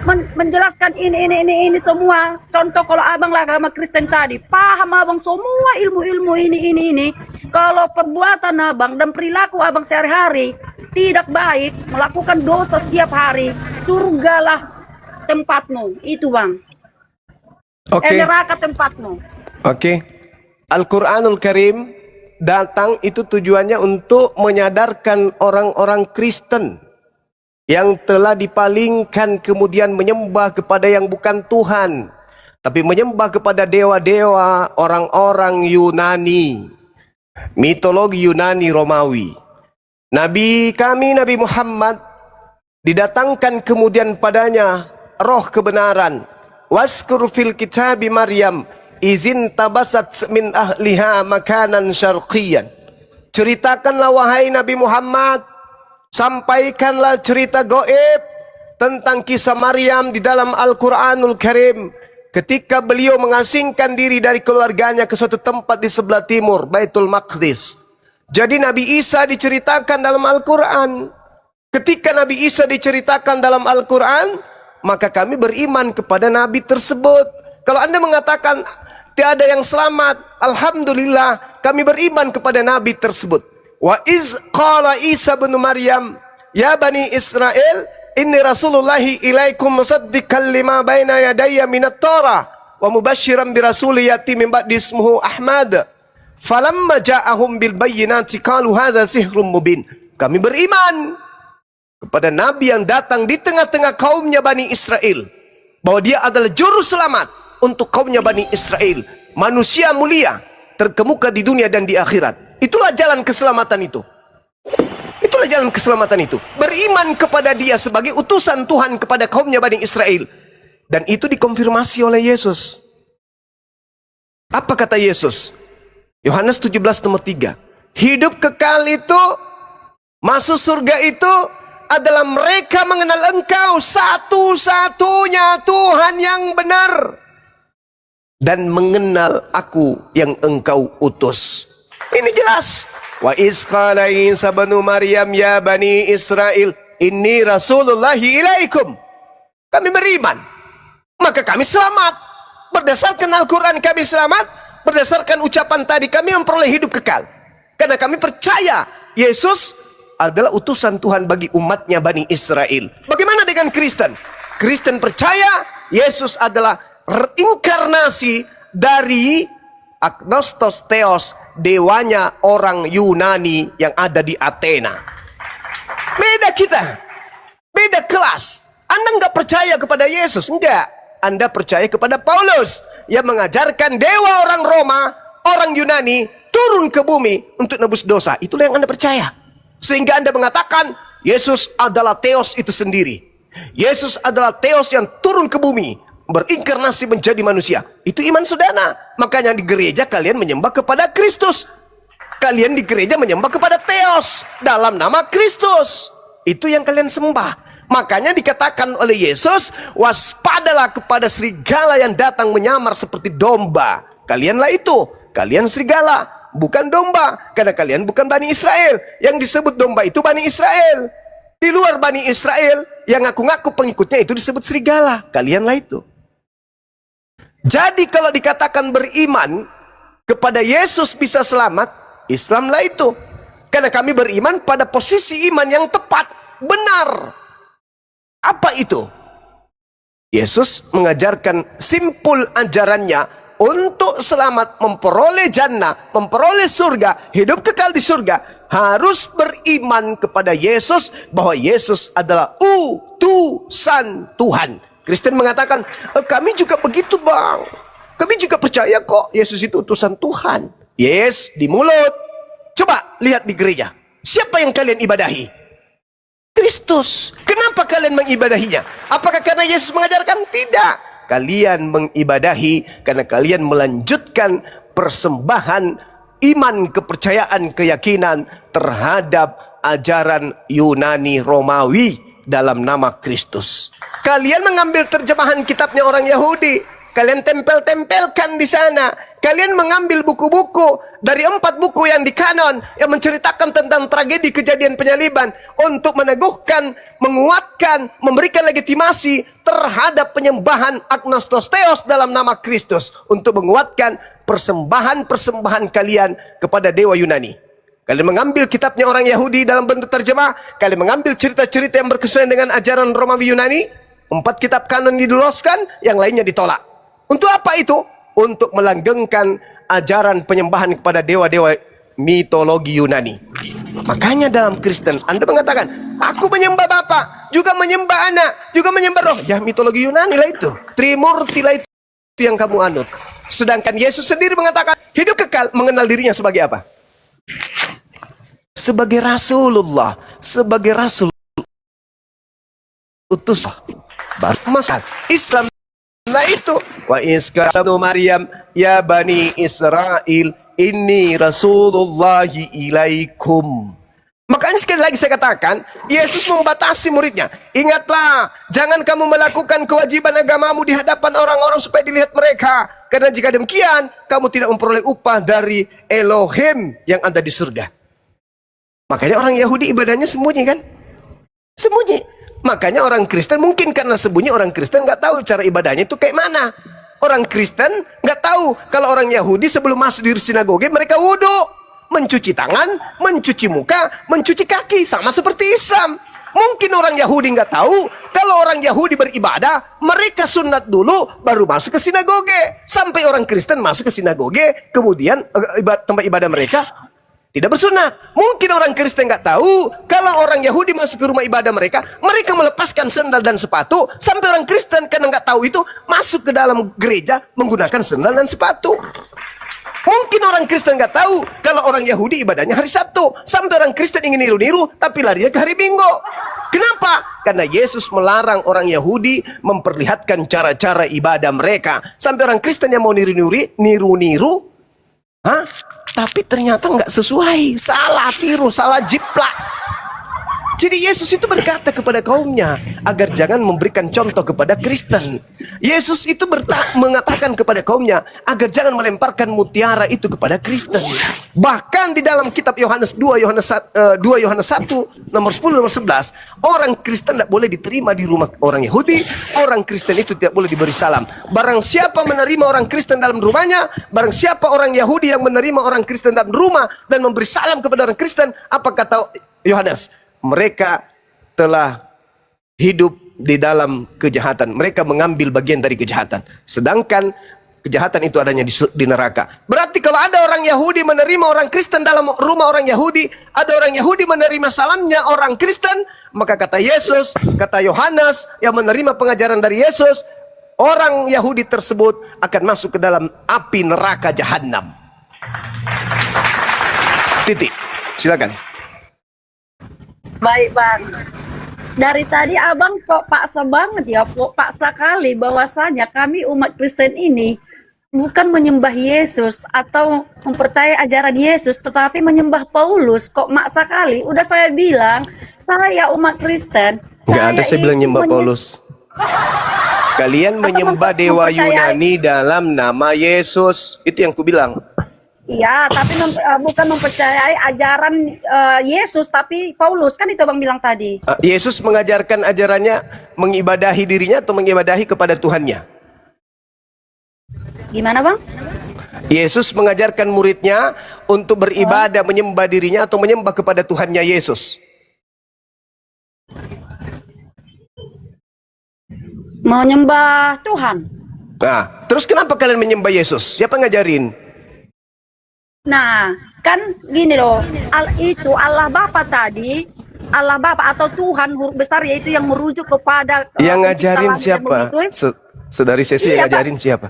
menjelaskan ini semua. Contoh kalau abang lah agama Kristen tadi, paham abang semua ilmu-ilmu ini. Kalau perbuatan abang dan perilaku abang sehari-hari tidak baik, melakukan dosa setiap hari, surgalah tempatmu. Itu bang.
Oke.
Neraka tempatmu.
Oke. Al-Quranul Karim datang itu tujuannya untuk menyadarkan orang-orang Kristen yang telah dipalingkan kemudian menyembah kepada yang bukan Tuhan, tapi menyembah kepada dewa-dewa orang-orang Yunani, mitologi Yunani Romawi. Nabi kami, Nabi Muhammad, didatangkan kemudian padanya roh kebenaran. Waskur fil kitabi Maryam izin tabasat min ahliha makanan syarqiyan. Ceritakanlah wahai Nabi Muhammad, sampaikanlah cerita gaib tentang kisah Maryam di dalam Al-Quranul Karim ketika beliau mengasingkan diri dari keluarganya ke suatu tempat di sebelah timur, Baitul Maqdis. Jadi Nabi Isa diceritakan dalam Al-Quran. Ketika Nabi Isa diceritakan dalam Al-Quran, maka kami beriman kepada Nabi tersebut. Kalau Anda mengatakan tiada yang selamat, alhamdulillah kami beriman kepada Nabi tersebut. Wa iz qala Isa bin Maryam ya bani Israel inni rasulullahi ilaikum musaddiqan lima baina yadayya minat Torah wa mubashiran bi rasuli yati min ba'di ismuhu Ahmad falamma ja'ahum bil bayyinati qalu hadza sihrun mubin. Kami beriman kepada nabi yang datang di tengah-tengah kaumnya Bani Israel, bahwa dia adalah juru selamat untuk kaumnya Bani Israel, manusia mulia terkemuka di dunia dan di akhirat. Itulah jalan keselamatan itu. Itulah jalan keselamatan itu. Beriman kepada dia sebagai utusan Tuhan kepada kaumnya Bani Israel. Dan itu dikonfirmasi oleh Yesus. Apa kata Yesus? Yohanes 17:3. Hidup kekal itu, masuk surga itu adalah mereka mengenal Engkau satu-satunya Tuhan yang benar, dan mengenal Aku yang Engkau utus. Ini jelas. Wa iz qala Isa bin Maryam ya bani Israel inni rasulullahi ilaikum. Kami beriman, maka kami selamat. Berdasarkan Al-Quran kami selamat. Berdasarkan ucapan tadi kami memperoleh hidup kekal. Karena kami percaya Yesus adalah utusan Tuhan bagi umatnya Bani Israel. Bagaimana dengan Kristen? Kristen percaya Yesus adalah reinkarnasi dari Agnostos Theos, dewanya orang Yunani yang ada di Athena. Beda kita, beda kelas. Anda nggak percaya kepada Yesus? Enggak. Anda percaya kepada Paulus yang mengajarkan dewa orang Roma, orang Yunani turun ke bumi untuk nebus dosa. Itulah yang Anda percaya. Sehingga Anda mengatakan Yesus adalah Theos itu sendiri. Yesus adalah Theos yang turun ke bumi, berinkarnasi menjadi manusia. Itu iman saudara. Makanya di gereja kalian menyembah kepada Kristus. Kalian di gereja menyembah kepada Theos dalam nama Kristus. Itu yang kalian sembah. Makanya dikatakan oleh Yesus, waspadalah kepada serigala yang datang menyamar seperti domba. Kalianlah itu, kalian serigala, bukan domba, karena kalian bukan Bani Israel. Yang disebut domba itu Bani Israel. Di luar Bani Israel, yang ngaku-ngaku pengikutnya itu disebut serigala. Kalianlah itu. Jadi kalau dikatakan beriman kepada Yesus bisa selamat, Islamlah itu. Karena kami beriman pada posisi iman yang tepat, benar. Apa itu? Yesus mengajarkan simpul ajarannya untuk selamat, memperoleh jannah, memperoleh surga, hidup kekal di surga, harus beriman kepada Yesus, bahwa Yesus adalah utusan Tuhan. Kristen mengatakan, kami juga begitu bang, kami juga percaya kok Yesus itu utusan Tuhan. Yes, di mulut. Coba lihat di gereja, siapa yang kalian ibadahi? Kristus. Kenapa kalian mengibadahinya? Apakah karena Yesus mengajarkan? Tidak. Kalian mengibadahi karena kalian melanjutkan persembahan iman, kepercayaan, keyakinan terhadap ajaran Yunani Romawi dalam nama Kristus. Kalian mengambil terjemahan kitabnya orang Yahudi, kalian tempel-tempelkan di sana. Kalian mengambil buku-buku dari 4 buku yang di kanon yang menceritakan tentang tragedi kejadian penyaliban untuk meneguhkan, menguatkan, memberikan legitimasi terhadap penyembahan agnostos theos dalam nama Kristus, untuk menguatkan persembahan-persembahan kalian kepada dewa Yunani. Kalian mengambil kitabnya orang Yahudi dalam bentuk terjemah, kalian mengambil cerita-cerita yang berkesuaian dengan ajaran Romawi Yunani. 4 kitab kanon didoloskan, yang lainnya ditolak. Untuk apa itu? Untuk melanggengkan ajaran penyembahan kepada dewa-dewa mitologi Yunani. Makanya dalam Kristen Anda mengatakan, aku menyembah Bapa, juga menyembah Anak, juga menyembah Roh. Ya mitologi Yunani lah itu, Trimurti lah itu yang kamu anut. Sedangkan Yesus sendiri mengatakan, hidup kekal mengenal dirinya sebagai apa? Sebagai Rasulullah, sebagai Rasul utus. Masa Islam nah itu, wa iskanu Maryam ya bani Israel inni rasulullahi ilaikum. Makanya sekali lagi saya katakan, Yesus membatasi muridnya. Ingatlah, jangan kamu melakukan kewajiban agamamu di hadapan orang-orang supaya dilihat mereka. Karena jika demikian, kamu tidak memperoleh upah dari Elohim yang ada di surga. Makanya orang Yahudi ibadahnya sembunyi kan? Sembunyi. Makanya orang Kristen mungkin karena sembunyi, orang Kristen nggak tahu cara ibadahnya itu kayak mana. Orang Kristen nggak tahu kalau orang Yahudi sebelum masuk di sinagoge mereka wudhu, mencuci tangan, mencuci muka, mencuci kaki, sama seperti Islam. Mungkin orang Yahudi nggak tahu kalau orang Yahudi beribadah mereka sunat dulu baru masuk ke sinagoge. Sampai orang Kristen masuk ke sinagoge, kemudian tempat ibadah mereka tidak bersunat. Mungkin orang Kristen nggak tahu kalau orang Yahudi masuk ke rumah ibadah mereka, mereka melepaskan sandal dan sepatu. Sampai orang Kristen karena nggak tahu itu masuk ke dalam gereja menggunakan sandal dan sepatu. Mungkin orang Kristen nggak tahu kalau orang Yahudi ibadahnya hari Sabtu. Sampai orang Kristen ingin niru-niru tapi larinya ke hari Minggu. Kenapa? Karena Yesus melarang orang Yahudi memperlihatkan cara-cara ibadah mereka. Sampai orang Kristen yang mau niru-niru, tapi ternyata nggak sesuai, salah tiru, salah jiplak. Jadi Yesus itu berkata kepada kaumnya agar jangan memberikan contoh kepada Kristen. Yesus itu mengatakan kepada kaumnya agar jangan melemparkan mutiara itu kepada Kristen. Bahkan di dalam kitab Yohanes 2 Yohanes 1 nomor 10 nomor 11, orang Kristen tidak boleh diterima di rumah orang Yahudi. Orang Kristen itu tidak boleh diberi salam. Barang siapa menerima orang Kristen dalam rumahnya, barang siapa orang Yahudi yang menerima orang Kristen dalam rumah dan memberi salam kepada orang Kristen, apa kata Yohanes? Mereka telah hidup di dalam kejahatan. Mereka mengambil bagian dari kejahatan. Sedangkan kejahatan itu adanya di neraka. Berarti kalau ada orang Yahudi menerima orang Kristen dalam rumah orang Yahudi, ada orang Yahudi menerima salamnya orang Kristen, maka kata Yesus, kata Yohanes yang menerima pengajaran dari Yesus, orang Yahudi tersebut akan masuk ke dalam api neraka jahanam. Titik. Silakan.
Baik, Bang. Dari tadi abang kok paksa banget ya, kok paksa kali bahwasanya kami umat Kristen ini bukan menyembah Yesus atau mempercayai ajaran Yesus, tetapi menyembah Paulus. Kok maksa kali? Udah saya bilang, saya umat Kristen.
Nggak ada saya bilang
itu
nyembah Paulus. Kalian menyembah dewa
mempercayai-
Yunani dalam nama Yesus. Itu yang ku bilang.
Iya, tapi bukan mempercayai ajaran Yesus, tapi Paulus. Kan itu abang bilang tadi.
Yesus mengajarkan ajarannya mengibadahi dirinya atau mengibadahi kepada Tuhannya.
Gimana bang?
Yesus mengajarkan muridnya untuk beribadah, menyembah dirinya atau menyembah kepada Tuhannya Yesus.
Menyembah Tuhan.
Nah, terus kenapa kalian menyembah Yesus? Siapa ngajarin?
Nah, kan gini loh, itu Allah Bapa tadi, Allah Bapa atau Tuhan huruf besar yaitu yang merujuk kepada
Yang
pencipta
ngajarin
langit dan
siapa?
bumi itu.
Saudari Sesi yang
Iya, Pak.
ngajarin siapa?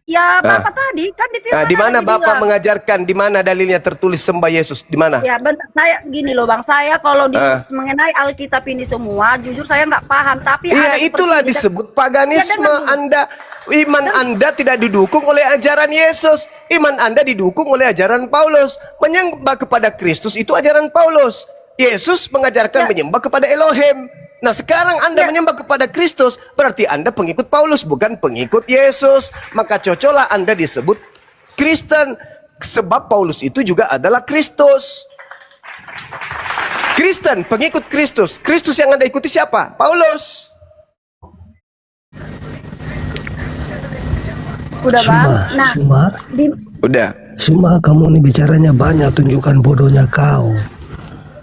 Ya, Bapak tadi kan di
Nah,
firman
di mana
tadi
Bapak
bilang.
mengajarkan? Di mana dalilnya tertulis sembah Yesus? Di mana?
Ya, bentar, saya gini loh Bang, saya kalau mengenai Alkitab ini semua, jujur saya nggak paham. Tapi
Iya,
ada
itulah
seperti-
disebut paganisme.
Ya, dengar dulu.
Iman Anda tidak didukung oleh ajaran Yesus. Iman Anda didukung oleh ajaran Paulus. Menyembah kepada Kristus itu ajaran Paulus. Yesus mengajarkan
Ya.
menyembah kepada Elohim. Nah, sekarang Anda
Ya.
menyembah kepada Kristus, berarti Anda pengikut Paulus, bukan pengikut Yesus. Maka cocoklah Anda disebut Kristen, sebab Paulus itu juga adalah Kristus. Kristen, pengikut Kristus. Kristus yang Anda ikuti siapa? Paulus.
Udah Bang. Nah,
Udah.
Suma kamu nih bicaranya banyak, tunjukkan bodohnya kau.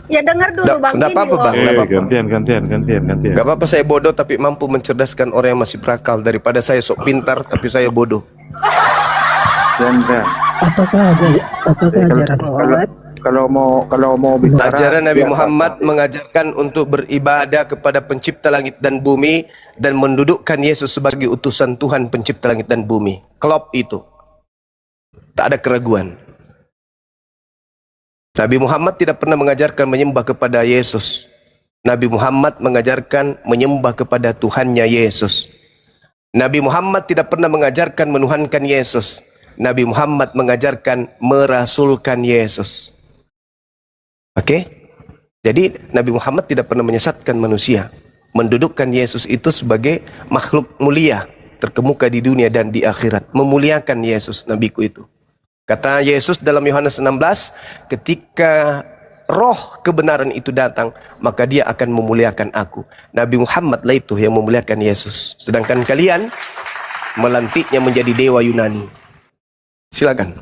ya dengar dulu Bang.
Nggak
Gini
apa-apa,
loh.
Bang. Nggak apa-apa.
Gantian.
Gak apa-apa saya bodoh tapi mampu mencerdaskan orang yang masih berakal daripada saya sok pintar tapi saya bodoh.
Gantian.
Apakah ajaran Muhammad?
Kalau mau bicara
Ajaran Nabi
biar
Muhammad mengajarkan untuk beribadah kepada pencipta langit dan bumi dan mendudukkan Yesus sebagai utusan Tuhan pencipta langit dan bumi. Klop itu. Tak ada keraguan. Nabi Muhammad tidak pernah mengajarkan menyembah kepada Yesus. Nabi Muhammad mengajarkan menyembah kepada Tuhannya Yesus. Nabi Muhammad tidak pernah mengajarkan menuhankan Yesus. Nabi Muhammad mengajarkan merasulkan Yesus. Oke? Jadi Nabi Muhammad tidak pernah menyesatkan manusia. Mendudukkan Yesus itu sebagai makhluk mulia, terkemuka di dunia dan di akhirat. Memuliakan Yesus, nabiku itu. Kata Yesus dalam Yohanes 16, ketika roh kebenaran itu datang, maka dia akan memuliakan aku. Nabi Muhammad lah itu yang memuliakan Yesus. Sedangkan kalian melantiknya menjadi dewa Yunani. Silakan.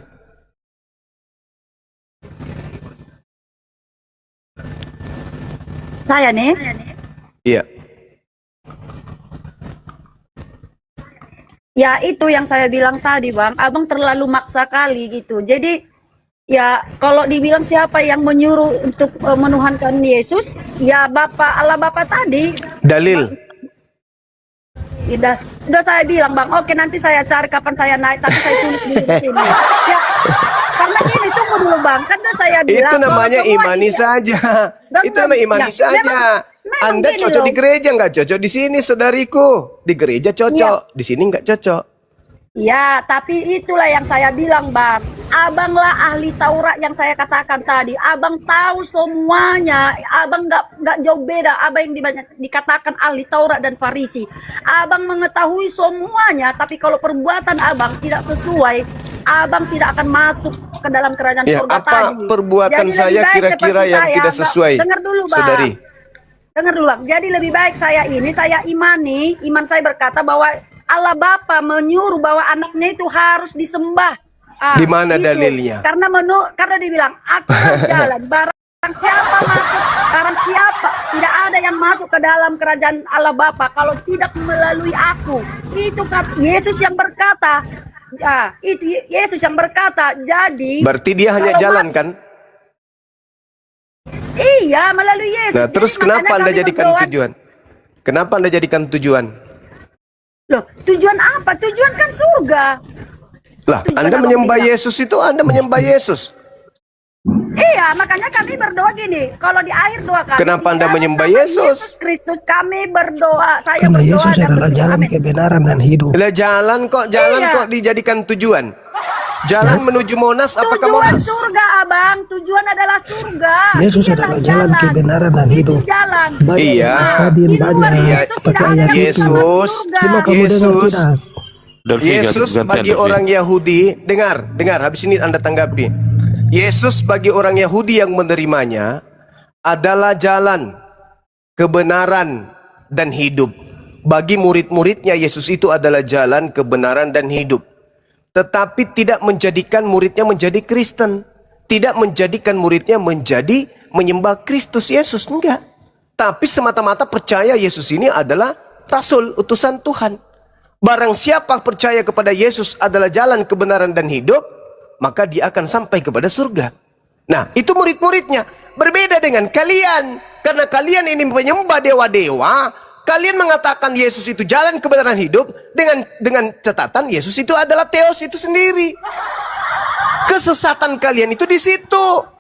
Saya nih.
Iya.
Ya itu yang saya bilang tadi Bang, abang terlalu maksa kali gitu. Jadi ya kalau dibilang siapa yang menyuruh untuk menuhankan Yesus, ya Allah Bapa tadi.
Dalil.
Udah saya bilang Bang, oke nanti saya cari kapan saya naik, tapi saya tulis dulu di sini. Ya, karena gini tunggu dulu Bang, kan udah saya bilang.
Itu namanya
bahwa semua
imani
ini-
saja.
Dan-
Itu namanya imani
ya,
saja.
memang
Anda
gini
cocok
loh.
di gereja, nggak cocok di sini, saudariku. Di gereja cocok, di sini nggak cocok.
Ya, tapi itulah yang saya bilang, Bang. Abanglah ahli Taurat yang saya katakan tadi. Abang tahu semuanya. Abang nggak jauh beda. Abang yang dikatakan ahli Taurat dan Farisi. Abang mengetahui semuanya. Tapi kalau perbuatan abang tidak sesuai, abang tidak akan masuk ke dalam kerajaan
Ya,
surga
apa
tadi.
perbuatan
Jadi
saya
lebih baik
kira-kira
seperti
yang
saya,
tidak sesuai,
Dengar dulu, Bang.
saudari?
Dengar dulu, Bang. Jadi lebih baik saya imani, iman saya berkata bahwa Allah Bapa menyuruh bahwa anaknya itu harus disembah.
Di mana
itu.
dalilnya?
Karena dibilang aku berjalan barang siapa tidak ada yang masuk ke dalam kerajaan Allah Bapa kalau tidak melalui aku. Itu kan Yesus yang berkata. Ya, itu Yesus yang berkata. Jadi
Berarti dia hanya
kalau
jalan kan?
iya, melalui Yesus.
Nah, terus
Jadi
kenapa
makanya
Anda
kami
jadikan
berdoa.
tujuan? Kenapa Anda jadikan tujuan?
Loh, tujuan apa? Tujuan kan surga.
Lah,
Tujuan
Anda
apa
menyembah
bilang?
Yesus itu Anda menyembah Yesus.
Iya, makanya kami berdoa gini. Kalau di akhir doa kami,
Kenapa Anda
di dalam
menyembah
nama
Yesus?
Kristus kami berdoa. Saya
Karena
berdoa
Yesus
dan
adalah
berdoa.
jalan
Amin.
kebenaran dan hidup.
Lah jalan
Iya.
kok dijadikan tujuan. Jalan menuju Monas, apakah
Tujuan
Monas?
surga, Abang. Tujuan adalah surga.
Yesus
Inilah
adalah jalan kebenaran dan
Itu
hidup.
jalan.
Banyak
Iya.
hadin
Di luar
banyak
Yesus
pakai
tidak ada
ayat
yang
itu.
Yesus.
surga.
Cuma kamu dengar
Yesus.
tidak?
Dolphy,
Yesus
gantian,
bagi
Dolphy.
orang Yahudi, dengar, habis ini Anda tanggapi. Yesus bagi orang Yahudi yang menerimanya adalah jalan, kebenaran, dan hidup. Bagi murid-muridnya Yesus itu adalah jalan, kebenaran, dan hidup. Tetapi tidak menjadikan muridnya menjadi Kristen. Tidak menjadikan muridnya menjadi menyembah Kristus Yesus, enggak. Tapi semata-mata percaya Yesus ini adalah Rasul, utusan Tuhan. Barang siapa percaya kepada Yesus adalah jalan, kebenaran, dan hidup, maka dia akan sampai kepada surga. Nah, itu murid-muridnya. Berbeda dengan kalian. Karena kalian ini menyembah dewa-dewa, kalian mengatakan Yesus itu jalan, kebenaran, hidup, dengan catatan Yesus itu adalah Theos itu sendiri. Kesesatan kalian itu di situ.